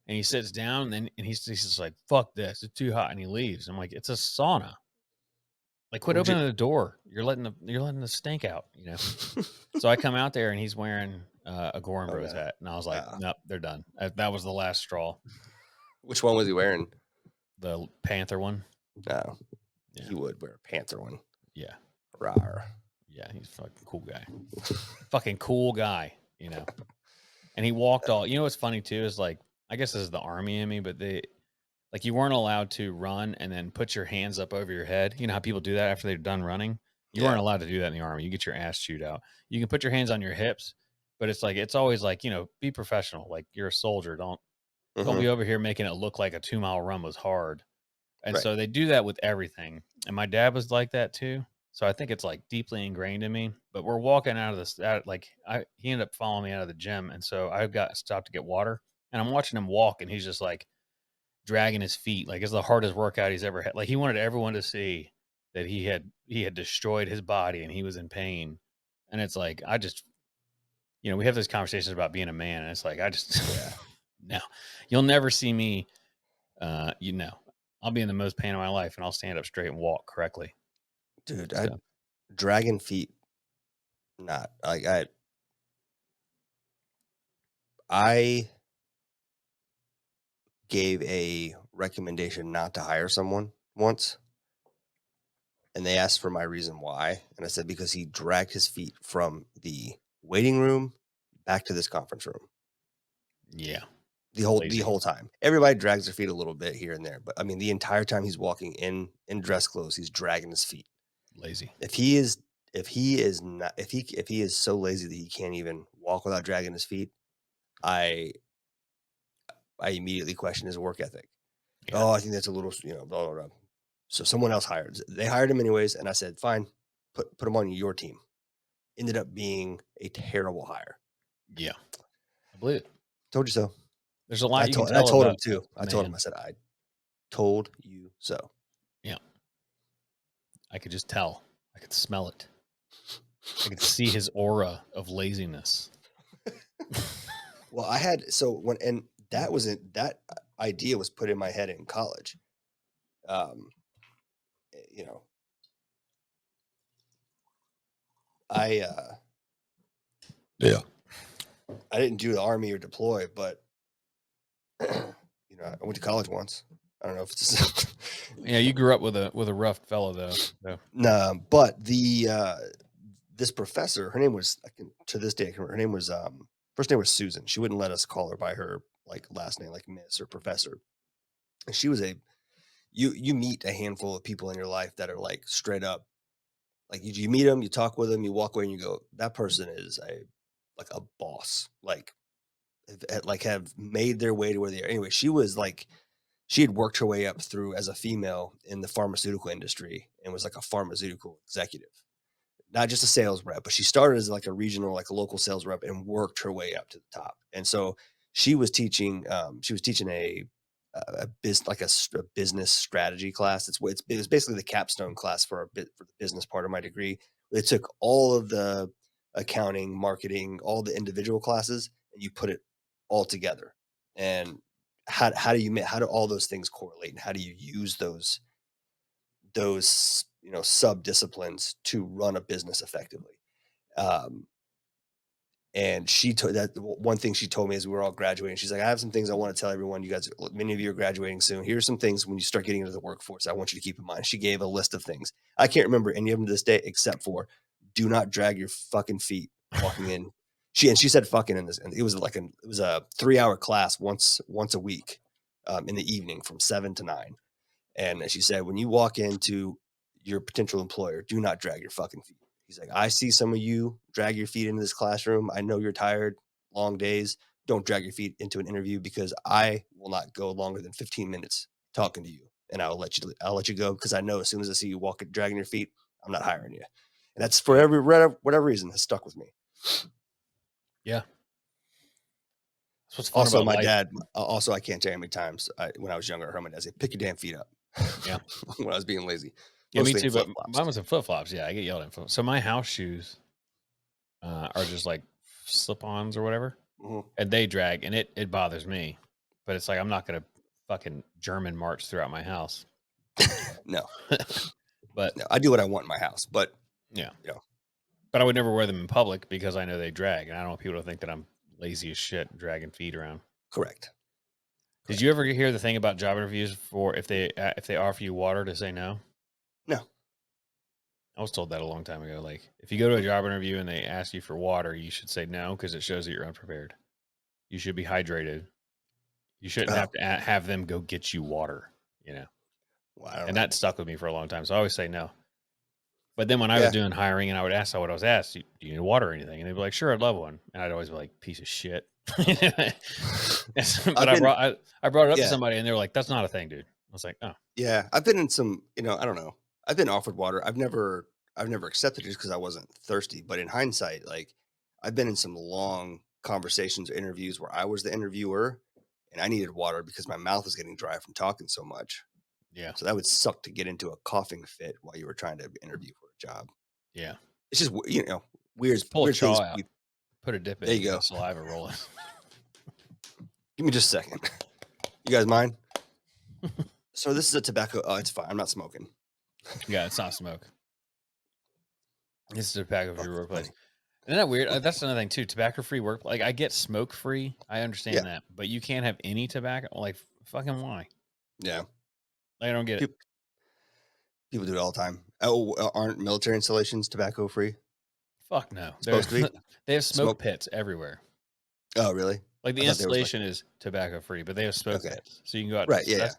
and he sits down, and he's just like, fuck this, it's too hot, and he leaves. I'm like, it's a sauna. Like, quit opening the door. You're letting the stink out, So I come out there, and he's wearing a Gorin Bros hat, and I was like, nope, they're done. That was the last straw. Which one was he wearing? The Panther one. No, he would wear a Panther one. Yeah, rawr. Yeah, he's a fucking cool guy. Fucking cool guy, And he walked all. What's funny too is like, I guess this is the army in me, but you weren't allowed to run and then put your hands up over your head. You know how people do that after they're done running? You weren't allowed to do that in the Army. You get your ass chewed out. You can put your hands on your hips, but it's like, it's always like, be professional. Like, you're a soldier. Don't Mhm. be over here making it look like a 2-mile run was hard. And Right. so they do that with everything. And my dad was like that too. So I think it's like deeply ingrained in me. But we're walking out of this, he ended up following me out of the gym. And so I got stopped to get water, and I'm watching him walk, and he's just like dragging his feet. Like, it's the hardest workout he's ever had. Like, he wanted everyone to see that he had destroyed his body and he was in pain. And it's like, I just, we have these conversations about being a man, and it's like, I just, no, you'll never see me. I'll be in the most pain of my life, and I'll stand up straight and walk correctly. Dude, So, dragging feet, not like I gave a recommendation not to hire someone once, and they asked for my reason why, and I said because he dragged his feet from the waiting room back to this conference room yeah, the lazy. whole time. Everybody drags their feet a little bit here and there, but I mean the entire time he's walking in dress clothes, he's dragging his feet. Lazy. If he is so lazy that he can't even walk without dragging his feet, I immediately question his work ethic. Yeah. Oh, I think that's a little, blah, blah, blah. So someone else they hired him anyways. And I said, fine, put him on your team. Ended up being a terrible hire. Yeah. I believe it. Told you so. There's a lot I you can told, and I tell told him about too. a I told him, man. I said, I told you so. Yeah. I could just tell. I could smell it. I could see his aura of laziness. Well, that idea was put in my head in college. You know, I didn't do the Army or deploy, but I went to college once. I don't know if it's Yeah, you grew up with a rough fellow though. So. no, but this professor, her name was, to this day, I can remember, her name was first name was Susan. She wouldn't let us call her by her like last name, like Miss or Professor. And she was you meet a handful of people in your life that are like straight up, like you meet them, you talk with them, you walk away and you go, that person is a boss, like have made their way to where they are. Anyway, she had worked her way up through as a female in the pharmaceutical industry and was like a pharmaceutical executive, not just a sales rep, but she started as like a regional, like a local sales rep and worked her way up to the top. And so she was teaching a business strategy class. It was basically the capstone class for the business part of my degree. They took all of the accounting, marketing, all the individual classes, and you put it all together. And how do all those things correlate, and how do you use those sub disciplines to run a business effectively? Um, and she told that one thing she told me as we were all graduating. She's like, I have some things I want to tell everyone. You guys, many of you are graduating soon. Here's some things when you start getting into the workforce, I want you to keep in mind. She gave a list of things. I can't remember any of them to this day, except for do not drag your fucking feet walking in. She said fucking in this, and it was a 3-hour class once a week, in the evening from 7 to 9. And she said, when you walk into your potential employer, do not drag your fucking feet. He's like, I see some of you drag your feet into this classroom. I know you're tired, long days. Don't drag your feet into an interview, because I will not go longer than 15 minutes talking to you. And I'll let you go, because I know as soon as I see you dragging your feet, I'm not hiring you. And that's for whatever reason has stuck with me. Yeah. That's what's fun Also, about my life. dad, I can't tell you how many times when I was younger, I heard my dad say, pick your damn feet up. Yeah. When I was being lazy. Yeah, me Mostly too. in But flip-flops. mine was in flip flops. Yeah, I get yelled at. So my house shoes are just like slip-ons or whatever, and they drag, and it bothers me. But it's like, I'm not gonna fucking German march throughout my house. No. But No, I do what I want in my house, but yeah, know. but I would never wear them in public because I know they drag, and I don't want people to think that I'm lazy as shit dragging feet around. Correct. Did you ever hear the thing about job interviews for if they offer you water to say no? No. I was told that a long time ago. Like, if you go to a job interview and they ask you for water, you should say no, because it shows that you're unprepared. You should be hydrated. You shouldn't have to have them go get you water, Well, I don't and know. that stuck with me for a long time. So I always say no. But then when I was doing hiring and I would ask what I was asked, do you need water or anything? And they'd be like, sure, I'd love one. And I'd always be like, piece of shit. But I brought it up to somebody and they were like, that's not a thing, dude. I was like, oh. Yeah. I've been in some, I don't know. I've been offered water. I've never accepted it just because I wasn't thirsty. But in hindsight, like I've been in some long conversations or interviews where I was the interviewer and I needed water because my mouth was getting dry from talking so much. Yeah. So that would suck to get into a coughing fit while you were trying to interview for a job. Yeah. It's just, weird, Just pull weird a chaw things. out. Put a dip in. There you go. Saliva rolling. Give me just a second. You guys mind? So this is a tobacco. Oh, it's fine. I'm not smoking. Yeah, it's not smoke. This is tobacco free workplace. Funny. Isn't that weird? That's another thing too. Tobacco free work. Like I get smoke free. I understand that, but you can't have any tobacco. Like fucking why? Yeah. I don't get it. People do it all the time. Oh, aren't military installations tobacco free? Fuck no. Supposed to be? They have smoke pits everywhere. Oh, really? Like the installation is tobacco free, but they have smoke pits, so you can go out. Right. Yeah.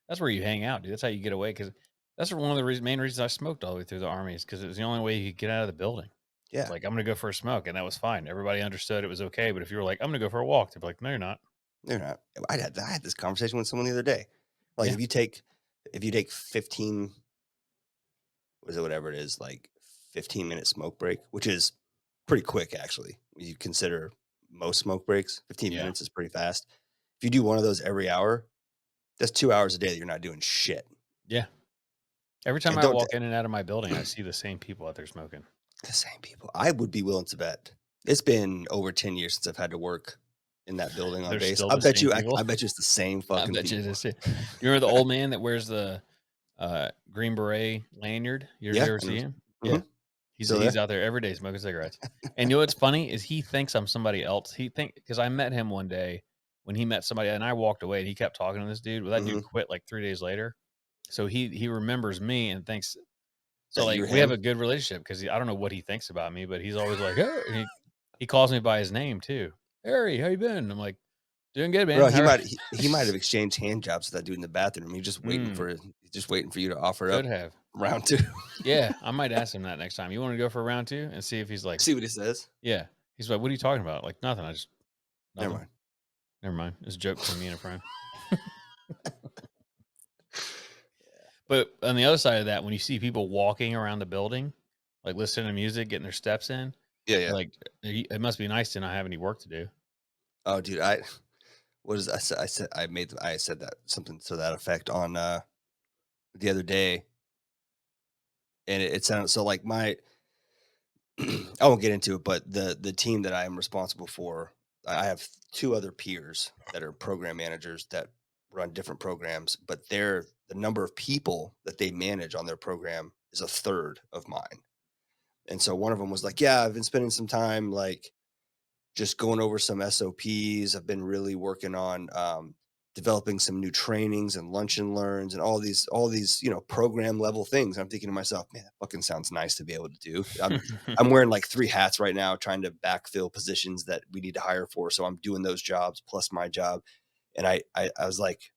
That's where you hang out, dude. That's how you get away. Because that's one of the main reasons I smoked all the way through the army is because it was the only way you could get out of the building. Yeah. It's like I'm gonna go for a smoke, and that was fine. Everybody understood it was okay. But if you were like, I'm gonna go for a walk, they'd be like, no, you're not. They're not. I had this conversation with someone the other day. Like if you take 15, whatever it is, like 15-minute smoke break, which is pretty quick actually. When you consider most smoke breaks, 15 minutes is pretty fast. If you do one of those every hour, that's 2 hours a day that you're not doing shit. Yeah. Every time I walk in and out of my building, I see the same people out there smoking. The same people. I would be willing to bet. It's been over 10 years since I've had to work in that building on base. I bet you it's the same fucking people. You remember the old man that wears the Green Beret lanyard? You ever see him? Mm-hmm. Yeah. He's out there every day smoking cigarettes. And you know what's funny is he thinks I'm somebody else. Because I met him one day when he met somebody and I walked away and he kept talking to this dude. Well, that dude quit like 3 days later. So he remembers me and thinks, so like we have a good relationship because I don't know what he thinks about me, but he's always like, hey, he calls me by his name too. Harry, how you been? I'm like, doing good, man. Bro, he might have exchanged hand jobs with that dude in the bathroom. He's just waiting for you to offer up. Could have round 2. Yeah, I might ask him that next time. You want to go for round 2 and see if he's like, see what he says. Yeah, he's like, what are you talking about? Like nothing. Never mind. It's a joke between me and a friend. But on the other side of that, when you see people walking around the building, like listening to music, getting their steps in, like it must be nice to not have any work to do. Oh, dude, I said that something to that effect on the other day, and it sounded so like my. I won't get into it, but the team that I am responsible for, I have 2 other peers that are program managers that run different programs, but the number of people that they manage on their program is a third of mine. And so one of them was like, yeah, I've been spending some time like just going over some SOPs. I've been really working on developing some new trainings and lunch and learns and all these, program level things. I'm thinking to myself, man, that fucking sounds nice to be able to do. I'm wearing like 3 hats right now, trying to backfill positions that we need to hire for. So I'm doing those jobs plus my job. And I was like,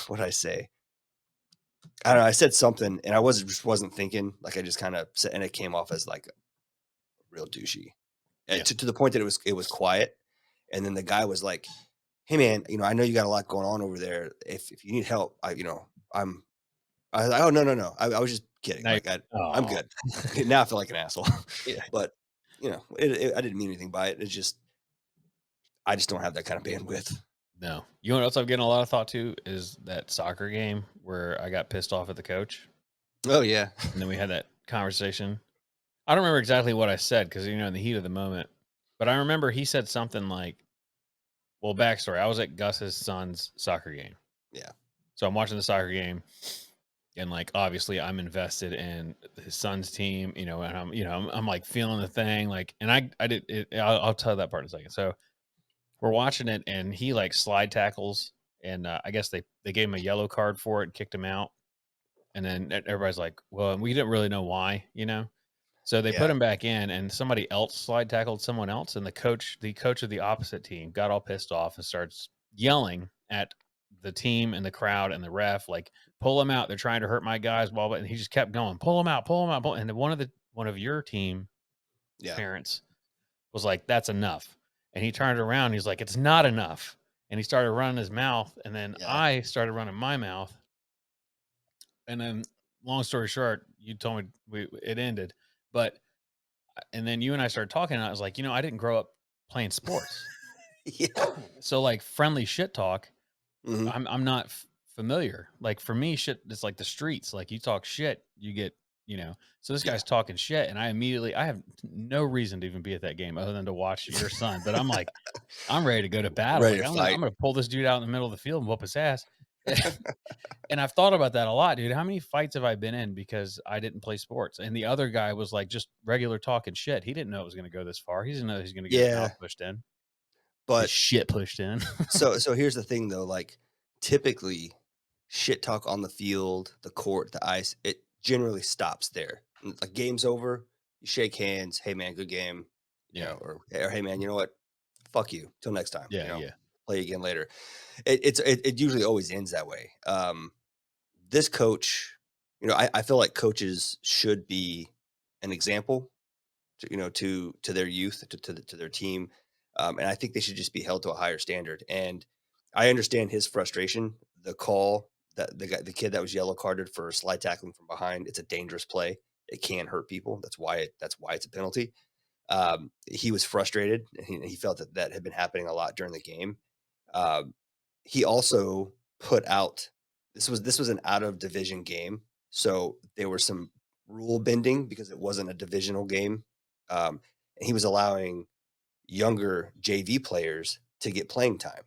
what did I say? I don't know. I said something and I wasn't thinking, like I just kind of said, and it came off as like real douchey. And to the point that it was quiet. And then the guy was like, hey man, I know you got a lot going on over there. If you need help, I was like, oh, no. I was just kidding. Like I'm good. Now I feel like an asshole. But I didn't mean anything by it. It's just, I just don't have that kind of bandwidth. No. You know what else I'm getting a lot of thought to is that soccer game where I got pissed off at the coach. Oh yeah. And then we had that conversation. I don't remember exactly what I said because, in the heat of the moment, but I remember he said something like, well, backstory. I was at Gus's son's soccer game. Yeah. So I'm watching the soccer game and like, obviously I'm invested in his son's team, and I'm like feeling the thing. Like, and I did it. I'll tell that part in a second. So we're watching it and he like slide tackles and I guess they gave him a yellow card for it and kicked him out. And then everybody's like, well, we didn't really know why, So they put him back in and somebody else slide tackled someone else. And the coach of the opposite team got all pissed off and starts yelling at the team and the crowd and the ref, like, pull them out. They're trying to hurt my guys, blah, blah. And he just kept going, pull them out, pull them out. And then one of your team Yeah. parents was like, that's enough. And he turned around. He's like, it's not enough. And he started running his mouth. And then Yeah. I started running my mouth. And then, long story short, you told me it ended. But, and then you and I started talking. And I was like, I didn't grow up playing sports. Yeah. So, like, friendly shit talk, Mhm. I'm not familiar. Like, for me, shit, it's like the streets. Like, you talk shit, you get, So this Yeah. guy's talking shit, and I have no reason to even be at that game other than to watch your son. But I'm like, I'm ready to go to battle. Ready Like, to I'm fight. gonna pull this dude out in the middle of the field and whoop his ass. And I've thought about that a lot, dude. How many fights have I been in because I didn't play sports? And the other guy was like just regular talking shit. He didn't know it was going to go this far. He didn't know he was going to get his Yeah. mouth pushed in, his But shit pushed in. so here's the thing though, like typically shit talk on the field, the court, the ice, it generally stops there. Like game's over, you shake hands, hey man, good game, Yeah. or hey man, you know what? Fuck you. Till next time. Yeah. Yeah. Play again later. It usually always ends that way. This coach, I feel like coaches should be an example to their youth, to their team, and I think they should just be held to a higher standard. And I understand his frustration. The call that the kid that was yellow carded for slide tackling from behind, it's a dangerous play. It can hurt people. That's why it's a penalty. He was frustrated. And he felt that had been happening a lot during the game. Um, he also put out this was an out of division game, so there were some rule bending because it wasn't a divisional game, and he was allowing younger JV players to get playing time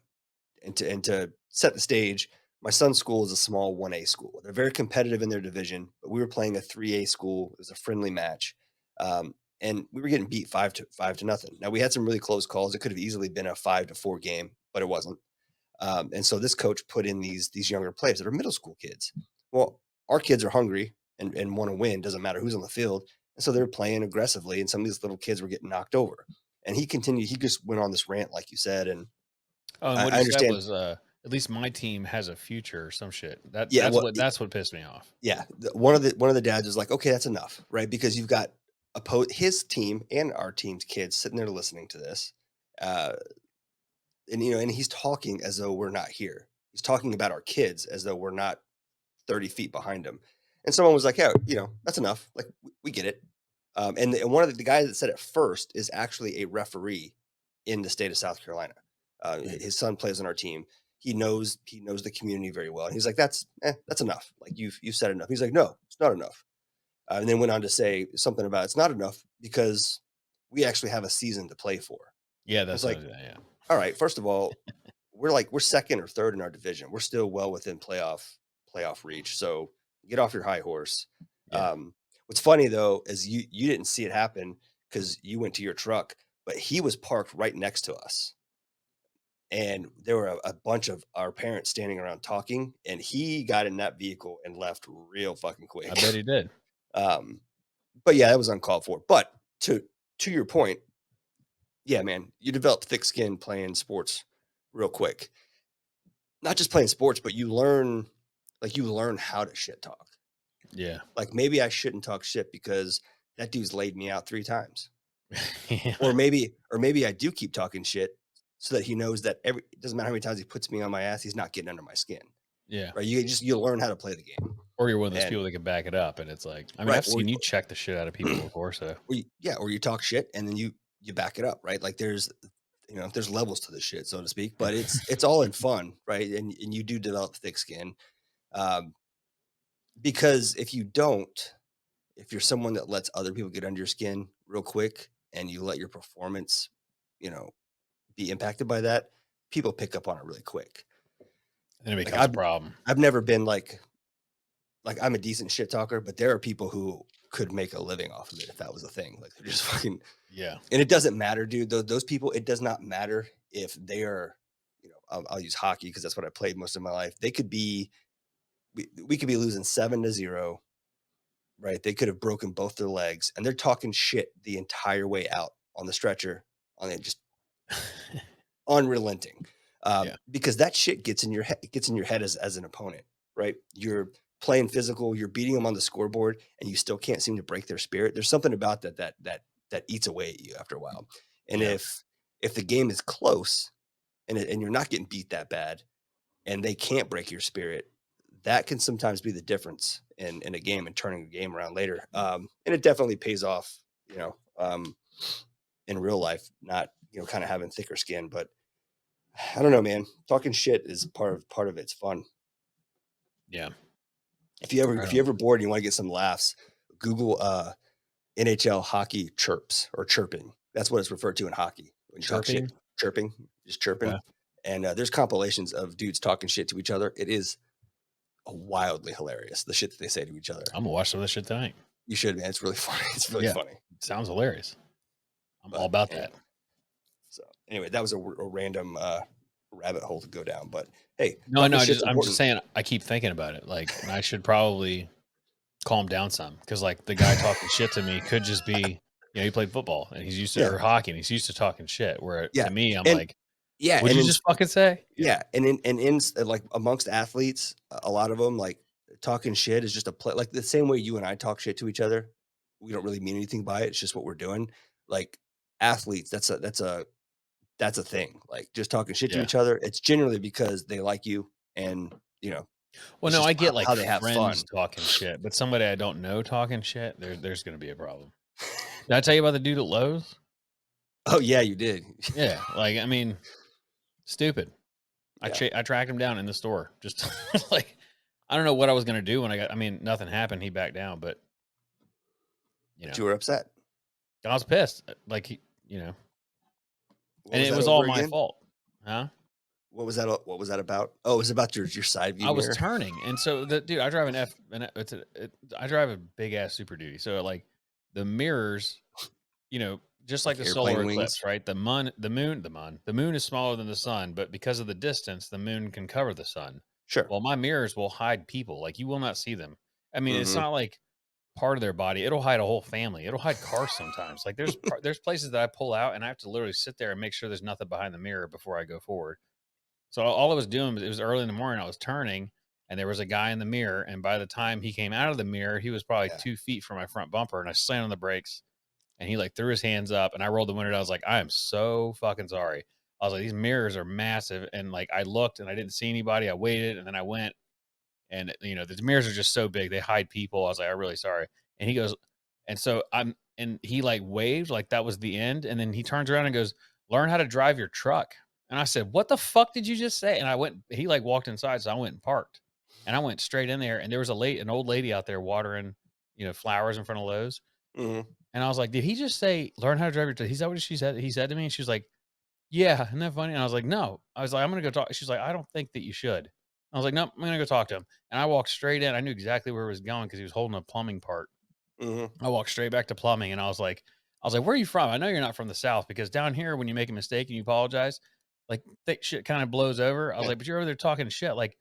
and to set the stage. My son's school is a small 1A school. They're very competitive in their division, but we were playing a 3A school. It was a friendly match. And we were getting beat 5 to nothing. Now we had some really close calls. It could have easily been a 5-4 game, but it wasn't. And so this coach put in these younger players that are middle school kids. Well, our kids are hungry and want to win. Doesn't matter who's on the field. And so they're playing aggressively, and some of these little kids were getting knocked over. And he continued. He just went on this rant, like you said, and Oh, and I, what I he said understand. was, at least my team has a future or some shit. That Yeah, that's well, what that's what pissed me off. yeah. One of the dads was like, okay, that's enough, right? Because you've got his team and our team's kids sitting there listening to this, uh, and he's talking as though we're not here. He's talking about our kids as though we're not 30 feet behind him. And someone was like, yeah, that's enough. Like, we get it. And one of the guys that said it first is actually a referee in the state of South Carolina. Mm. His son plays on our team. He knows the community very well. And he's like, that's enough. Like you've said enough. He's like, no, it's not enough. And then went on to say something about it's not enough because we actually have a season to play for. Yeah, It's that's like, yeah. all right, first of all, we're second or third in our division. We're still well within playoff reach. So get off your high horse. Yeah. What's funny though is you didn't see it happen because you went to your truck, but he was parked right next to us, and there were a bunch of our parents standing around talking, and he got in that vehicle and left real fucking I quick. bet he did. um, but yeah, that was uncalled for. But to your point, yeah, man, you develop thick skin playing sports real quick. Not just playing sports, but you learn how to shit talk. Yeah. Like maybe I shouldn't talk shit because that dude's laid me out 3 times. Yeah. Or maybe I do keep talking shit so that he knows that it doesn't matter how many times he puts me on my ass, he's not getting under my skin. Yeah. Right? You learn how to play the game. Or you're one of those And people that can back it up, and it's like, I mean, right, I've seen you check the shit out of people before, so or you talk shit and then you back it up, right? Like there's levels to this shit, so to speak, but it's all in fun, right? And you do develop thick skin. Um, because if you're someone that lets other people get under your skin real quick and you let your performance, you know, be impacted by that, people pick up on it really quick. then it Like becomes a problem. I've never been like I'm a decent shit talker, but there are people who could make a living off of it if that was a thing. Like they're just fucking, Yeah. and it doesn't matter, dude. Those people, it does not matter if they are, I'll use hockey because that's what I played most of my life. They could be, we could be losing 7-0. Right, they could have broken both their legs, and they're talking shit the entire way out on the stretcher, on it, just unrelenting. Because that shit gets in your head, as an opponent, right? You're playing physical, you're beating them on the scoreboard, and you still can't seem to break their spirit. There's something about that eats away at you after a while. And Yeah. if the game is close and you're not getting beat that bad, and they can't break your spirit, that can sometimes be the difference in a game and turning a game around later. And it definitely pays off, in real life, not, kind of having thicker skin. But I don't know, man. Talking shit is part of it's fun. Yeah. If you ever bored and you want to get some laughs, Google NHL hockey chirps or chirping. That's what it's referred to in hockey. When you talk shit, chirping, just chirping. Okay. And there's compilations of dudes talking shit to each other. It is wildly hilarious, the shit that they say to each other. I'm gonna watch some of this shit tonight. You should, man. It's really funny. It's really funny. It sounds hilarious. I'm all about that. So anyway, that was a random rabbit hole to go down. But hey, no, I'm just saying, I keep thinking about it. Like, and I should probably calm down some, because like the guy talking shit to me could just be, he played football and he's used to or hockey and he's used to talking shit. Where to me, I'm like, would you just fucking say? Yeah, and in like amongst athletes, a lot of them, like, talking shit is just a play. Like the same way you and I talk shit to each other, we don't really mean anything by it. It's just what we're doing. Like athletes, that's a thing. Like just talking shit to each other. It's generally because they like you, and well, no, I get like how they have friends fun talking shit, but somebody I don't know talking shit, there's going to be a problem. Did I tell you about the dude at Lowe's? Oh yeah, you did. Yeah, like, I mean, stupid. I tracked him down in the store. Just like, I don't know what I was going to do when I mean, nothing happened. He backed down, but But you were upset. I was pissed. Like, and it was all my fault. Huh? What was that about? Oh, it was about your side view I mirror. was turning. And so dude, I drive I drive a big ass Super Duty. So like the mirrors, just like the solar eclipse, right? The moon is smaller than the sun, but because of the distance, the moon can cover the sun. Sure. Well, my mirrors will hide people. Like, you will not see them. I mean, it's not like part of their body. It'll hide a whole family. It'll hide cars sometimes. Like there's places that I pull out and I have to literally sit there and make sure there's nothing behind the mirror before I go forward. So all I was doing was, it was early in the morning, I was turning and there was a guy in the mirror. And by the time he came out of the mirror, he was probably 2 feet from my front bumper, and I slammed on the brakes and he like threw his hands up and I rolled the window down. I was like, I am so fucking sorry. I was like, these mirrors are massive. And like, I looked and I didn't see anybody. I waited and then I went, and the mirrors are just so big. They hide people. I was like, I'm really sorry. And he goes, and so and he like waved like that was the end. And then he turns around and goes, learn how to drive your truck. And I said, what the fuck did you just say? And he like walked inside. So I went and parked, and I went straight in there, and there was an old lady out there watering, flowers in front of Lowe's. Mm-hmm. And I was like, did he just say, learn how to drive your truck? Is that what he said to me? And she was like, yeah. Isn't that funny? And I was like, no. I was like, I'm going to go talk. She's like, I don't think that you should. I was like, no, I'm going to go talk to him. And I walked straight in. I knew exactly where he was going because he was holding a plumbing part. Mm-hmm. I walked straight back to plumbing, and I was like, where are you from? I know you're not from the South, because down here, when you make a mistake and you apologize, like, thick shit kind of blows over. I was like, but you're over there talking shit. Like,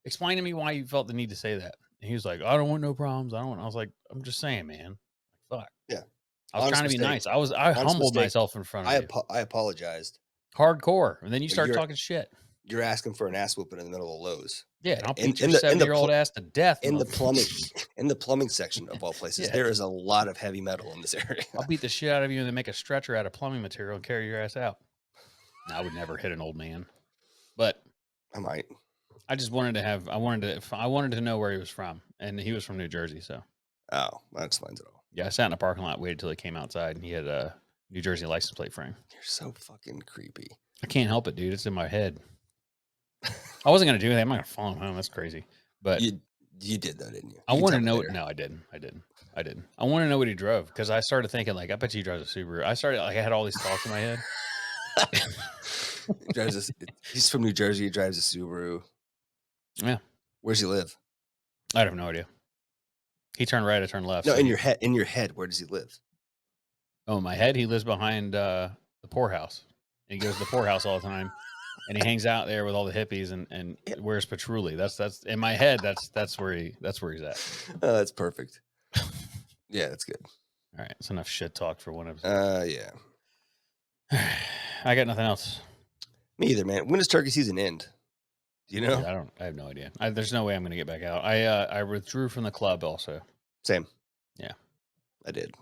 explain to me why you felt the need to say that. And he was like, I don't want no problems. I was like, I'm just saying, man. Fuck. Yeah. I was trying to be nice. I humbled myself in front of you. I apologized. Hardcore. And then you start talking shit. You're asking for an ass whooping in the middle of Lowe's. Yeah, and I'll beat your 70-year-old ass to death in the plumbing section of all places. There is a lot of heavy metal in this area. I'll beat the shit out of you and then make a stretcher out of plumbing material and carry your ass out. No, I would never hit an old man, but I might. I just wanted to know where he was from, and he was from New Jersey. So, oh, that explains it all. Yeah, I sat in a parking lot, waited till he came outside, and he had a New Jersey license plate frame. You're so fucking creepy. I can't help it, dude. It's in my head. I wasn't gonna do anything. I'm not gonna follow him home. That's crazy. But you did though, didn't you? I want to know. No, I didn't. I want to know what he drove, because I started thinking, like, I bet you he drives a Subaru. I had all these thoughts in my head. He's from New Jersey. He drives a Subaru. Yeah. Where's he live? I have no idea. He turned right. I turned left. No, so in your head, where does he live? Oh, in my head, he lives behind the poorhouse. And he goes to the poorhouse all the time. And he hangs out there with all the hippies and wears patchouli. That's in my head. That's where he's at. Oh, that's perfect. Yeah, that's good. All right, it's enough shit talk for one episode. Yeah. I got nothing else. Me either, man. When does turkey season end? Do you know? Dude, I have no idea. There's no way I'm going to get back out. I withdrew from the club also. Same. Yeah. I did.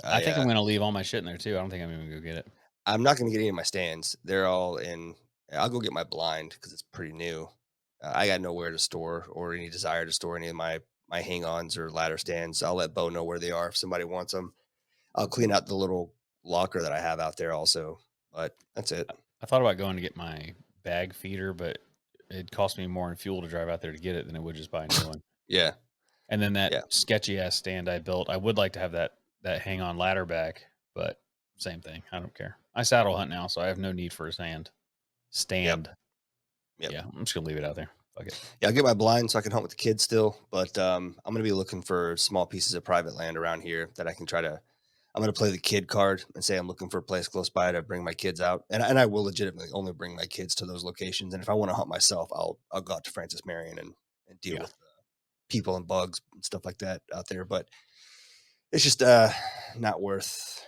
I think I'm going to leave all my shit in there too. I don't think I'm even going to go get it. I'm not going to get any of my stands. They're all in. I'll go get my blind because it's pretty new. I got nowhere to store or any desire to store any of my hang-ons or ladder stands. I'll let Bo know where they are if somebody wants them. I'll clean out the little locker that I have out there also, but that's it. I thought about going to get my bag feeder, but it cost me more in fuel to drive out there to get it than it would just buy a new one. Yeah. And then that Yeah. sketchy ass stand I built, I would like to have that hang on ladder back, but same thing. I don't care. I saddle hunt now, so I have no need for a stand. Yep. Yeah, I'm just gonna leave it out there. Fuck it. Yeah, I'll get my blind so I can hunt with the kids still, but I'm gonna be looking for small pieces of private land around here that I can try to. I'm gonna play the kid card and say I'm looking for a place close by to bring my kids out, and I will legitimately only bring my kids to those locations. And if I want to hunt myself, I'll go out to Francis Marion and deal with people and bugs and stuff like that out there. But it's just not worth.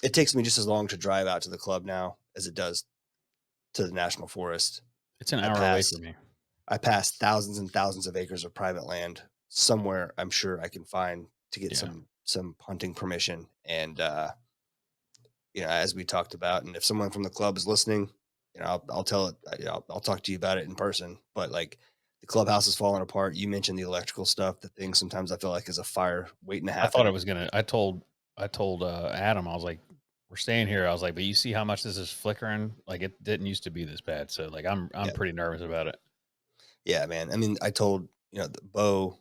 It takes me just as long to drive out to the club now as it does to the national forest. It's an hour away from me. I pass thousands and thousands of acres of private land somewhere. I'm sure I can find to get some hunting permission. And as we talked about, and if someone from the club is listening, I'll tell it. I'll talk to you about it in person. But like the clubhouse is falling apart. You mentioned the electrical stuff. The thing sometimes I feel like is a fire waiting to happen. I thought it was gonna. I told Adam, I was like, we're staying here. I was like, but you see how much this is flickering? Like it didn't used to be this bad. So like I'm pretty nervous about it. Yeah, man. I mean, I told the Bo.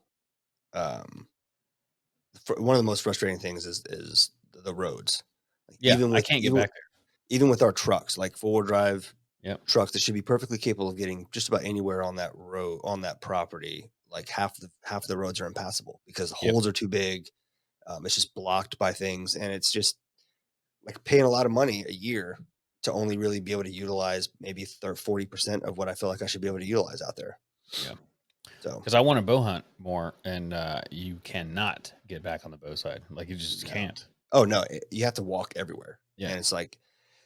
One of the most frustrating things is the roads. Like, Yeah, I can't get back there. Even with our trucks, like 4-wheel drive trucks that should be perfectly capable of getting just about anywhere on that road, on that property. Like half the roads are impassable because the holes are too big. It's just blocked by things, and it's just like paying a lot of money a year to only really be able to utilize maybe 40% of what I feel like I should be able to utilize out there. Yeah. So, because I want to bow hunt more, and you cannot get back on the bow side. Like you just can't. Oh no, you have to walk everywhere. Yeah, and it's like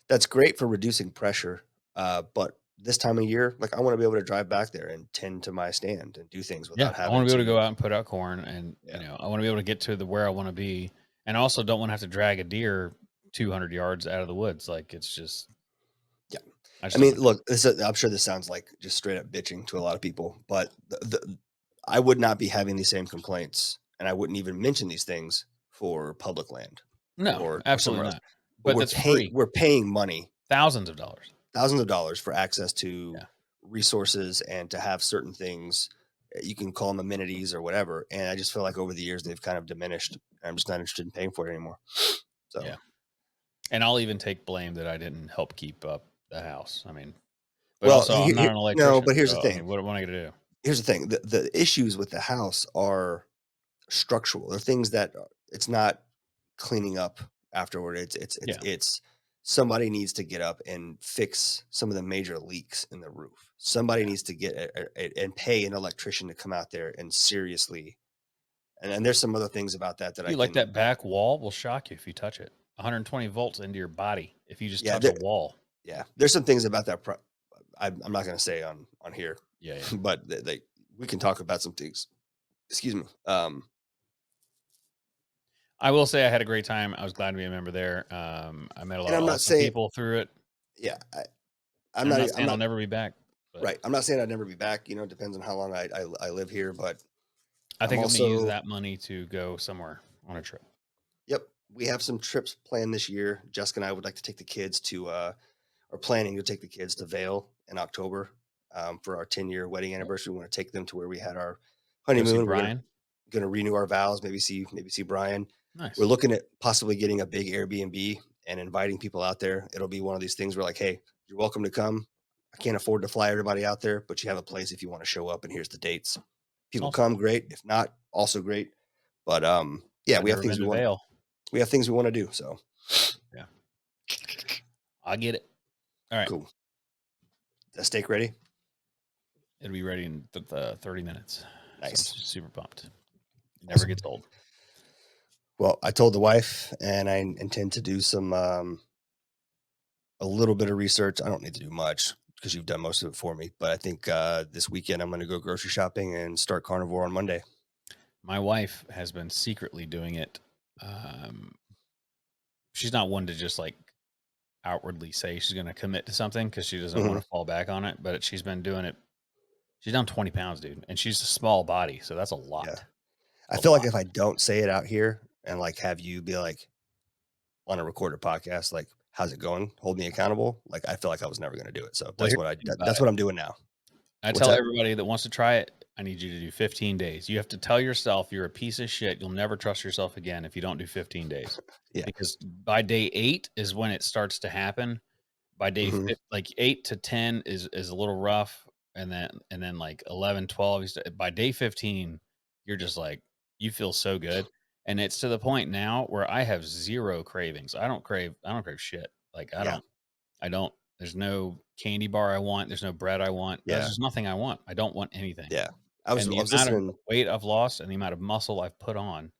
that's great for reducing pressure. But this time of year, like I want to be able to drive back there and tend to my stand and do things without having. I want to be able to go out and put out corn, and I want to be able to get to where I want to be, and also don't want to have to drag a deer 200 yards out of the woods. Like it's just. I mean, look, I'm sure this sounds like just straight up bitching to a lot of people, but I would not be having these same complaints, and I wouldn't even mention these things for public land. No, absolutely not. But that's free. We're paying money, thousands of dollars for access to resources and to have certain things. You can call them amenities or whatever. And I just feel like over the years they've kind of diminished. I'm just not interested in paying for it anymore. So and I'll even take blame that I didn't help keep up the house. I mean, but also I'm not an electrician. No, but here's the thing. I mean, what am I going to do? Here's the thing. The issues with the house are structural. They're things that it's not cleaning up afterward. It's somebody needs to get up and fix some of the major leaks in the roof. Somebody needs to get and pay an electrician to come out there and seriously. And there's some other things about that that back wall will shock you if you touch it. 120 volts into your body if you just touch a wall. Yeah, there's some things about that. I'm not going to say on here. Yeah. But we can talk about some things. Excuse me. I will say I had a great time. I was glad to be a member there. I met a lot of awesome people through it. Yeah, I'm not saying I'll never be back. Right. I'm not saying I'd never be back. It depends on how long I live here. But I think I'm going to use that money to go somewhere on a trip. Yep. We have some trips planned this year. Jessica and I would like to take the kids to, are planning to take the kids to Vail in October for our 10-year wedding anniversary. We want to take them to where we had our honeymoon. We're going to renew our vows. Maybe see Brian. Nice. We're looking at possibly getting a big Airbnb and inviting people out there. It'll be one of these things where like, hey, you're welcome to come. I can't afford to fly everybody out there, but you have a place if you want to show up, and here's the dates. People come, great. If not, also great. But we have things we want. We have things we want to do. So yeah, I get it. All right, cool. That steak ready? It'll be ready in 30 minutes. Nice. So I'm super pumped. It never gets old. Well, I told the wife, and I intend to do some a little bit of research. I don't need to do much. because you've done most of it for me. But I think this weekend I'm going to go grocery shopping and start carnivore on Monday. My wife has been secretly doing it. She's not one to just like outwardly say she's going to commit to something because she doesn't want to fall back on it. But she's been doing it. She's down 20 pounds, dude, and she's a small body, so that's a lot. Yeah. I feel like if I don't say it out here and like have you be like on a recorded podcast, like, how's it going? Hold me accountable. Like, I feel like I was never going to do it. So that's that's what I'm doing now. I tell everybody that wants to try it, I need you to do 15 days. You have to tell yourself you're a piece of shit. You'll never trust yourself again if you don't do 15 days. Yeah. Because by day 8 is when it starts to happen. By day like 8 to 10 is a little rough. And then like 11, 12, by day 15, you're just like, you feel so good. And it's to the point now where I have zero cravings. I don't crave shit. Like I don't, there's no candy bar I want. There's no bread I want. Yeah. There's just nothing I want. I don't want anything. Yeah. I was listening. Of weight I've lost and the amount of muscle I've put on.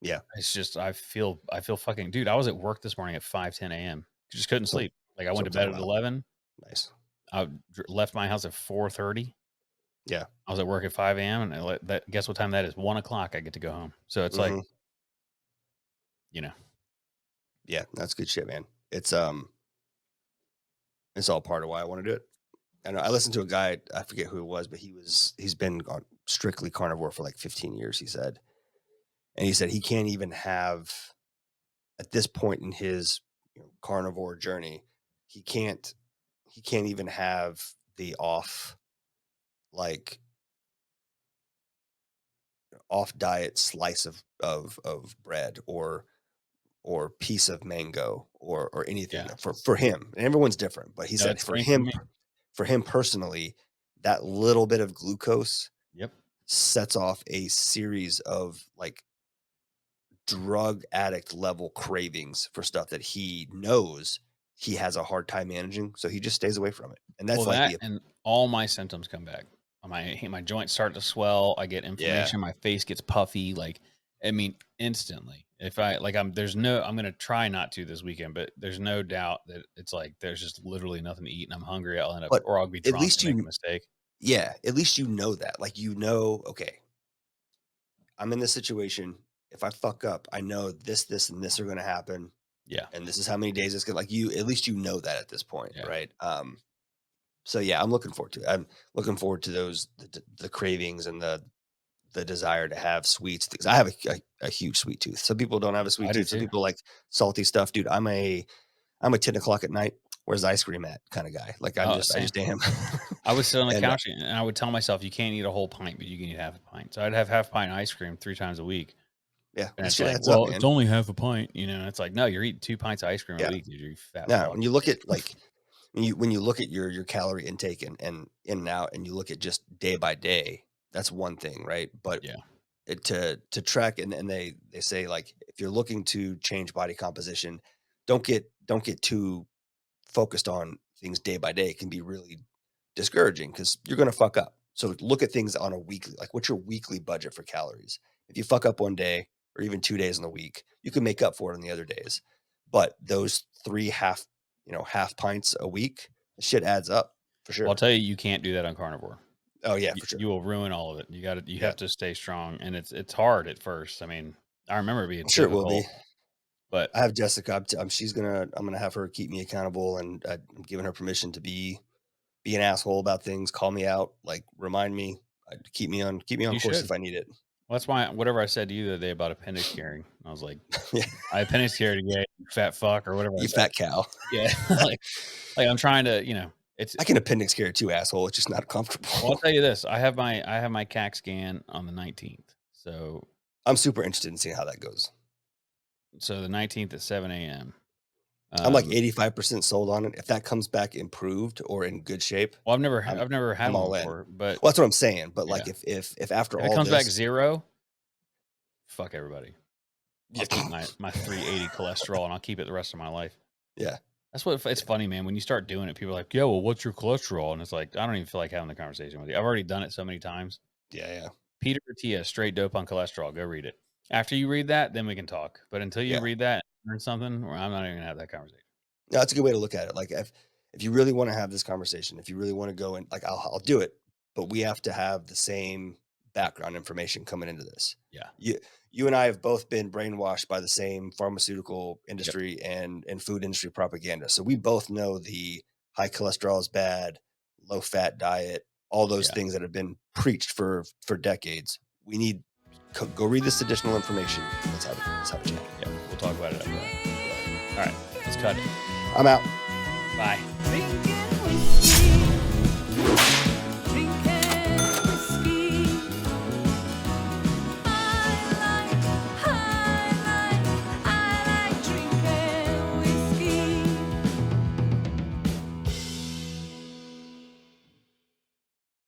Yeah. It's just, I feel fucking, dude, I was at work this morning at 5:10 a.m. Just couldn't sleep. Like I went to bed at 11. Nice. I left my house at 4:30. Yeah. I was at work at 5 a.m. and guess what time that is? 1 o'clock. I get to go home. So it's like, you know. Yeah, that's good shit, man. It's all part of why I want to do it. And I listened to a guy, I forget who it was, but he's been strictly carnivore for like 15 years, he said. And he said he can't even have, at this point in his carnivore journey, he can't even have the off diet slice of bread or piece of mango or anything for him. And everyone's different, but he said for him personally, that little bit of glucose sets off a series of like drug addict level cravings for stuff that he knows he has a hard time managing. So he just stays away from it. And that's and all my symptoms come back. My joints start to swell. I get inflammation. My face gets puffy. Like, I mean, instantly. If I'm going to try not to this weekend, but there's no doubt that it's like, there's just literally nothing to eat and I'm hungry. I'll end up, or I'll be drunk and make a mistake. Yeah. At least you know that, like, okay, I'm in this situation. If I fuck up, I know this, and this are going to happen. Yeah. And this is how many days it's going to, at least you know that at this point. Yeah. Right. So yeah, I'm looking forward to it. I'm looking forward to those, the cravings and the desire to have sweets. Because I have a huge sweet tooth. Some people don't have a sweet tooth. Some people like salty stuff. Dude, I'm a 10 o'clock at night, where's the ice cream at kind of guy. Like I just am. I would sit on the couch and I would tell myself, you can't eat a whole pint, but you can eat half a pint. So I'd have half a pint of ice cream 3 times a week. Yeah. And it's like, well, it's only half a pint, it's like, no, you're eating 2 pints of ice cream a week, dude. You're fat. Now, when you look at like, when you look at your calorie intake and in and out, and you look at just day by day, that's one thing, right? But to track and they say, like, if you're looking to change body composition, don't get too focused on things day by day. It can be really discouraging because you're going to fuck up. So look at things on a weekly, like, what's your weekly budget for calories? If you fuck up one day or even 2 days in the week, you can make up for it on the other days. But those 3 half pints a week, shit adds up for sure. Well, I'll tell you, you can't do that on carnivore. Oh yeah, for sure. You will ruin all of it. You have to stay strong, and it's hard at first. I mean, I remember being sure difficult, it will be. But I have Jessica. I'm gonna have her keep me accountable, and I'm giving her permission to be an asshole about things. Call me out, like remind me, keep me on course if I need it. Well, that's why whatever I said to you the other day about appendix carrying, I was like, I appendix carried again, you fat fuck, or whatever. You fat cow. Yeah, like I'm trying to, I can appendix carry too, asshole. It's just not comfortable. Well, I'll tell you this: I have my CAC scan on the 19th, so I'm super interested in seeing how that goes. So the 19th at 7 a.m. I'm like 85% sold on it. If that comes back improved or in good shape. Well, I've never had one before, but well, that's what I'm saying. But like, if after all it comes back 0, fuck everybody. I'll keep my 380 cholesterol and I'll keep it the rest of my life. Yeah. That's what it's funny, man. When you start doing it, people are like, yeah, well, what's your cholesterol? And it's like, I don't even feel like having the conversation with you. I've already done it so many times. Yeah. Peter Attia, Straight Dope on Cholesterol. Go read it. After you read that, then we can talk. But until you read that and learn something, I'm not even gonna have that conversation. No, that's a good way to look at it. Like, if you really want to have this conversation, if you really want to go in, like I'll do it, but we have to have the same background information coming into this. Yeah. You and I have both been brainwashed by the same pharmaceutical industry and food industry propaganda. So we both know the high cholesterol is bad, low fat diet, all those things that have been preached for decades. We need go read this additional information. Let's have a chat. Yeah, we'll talk about it after that. All right, let's cut it. I'm out. Bye.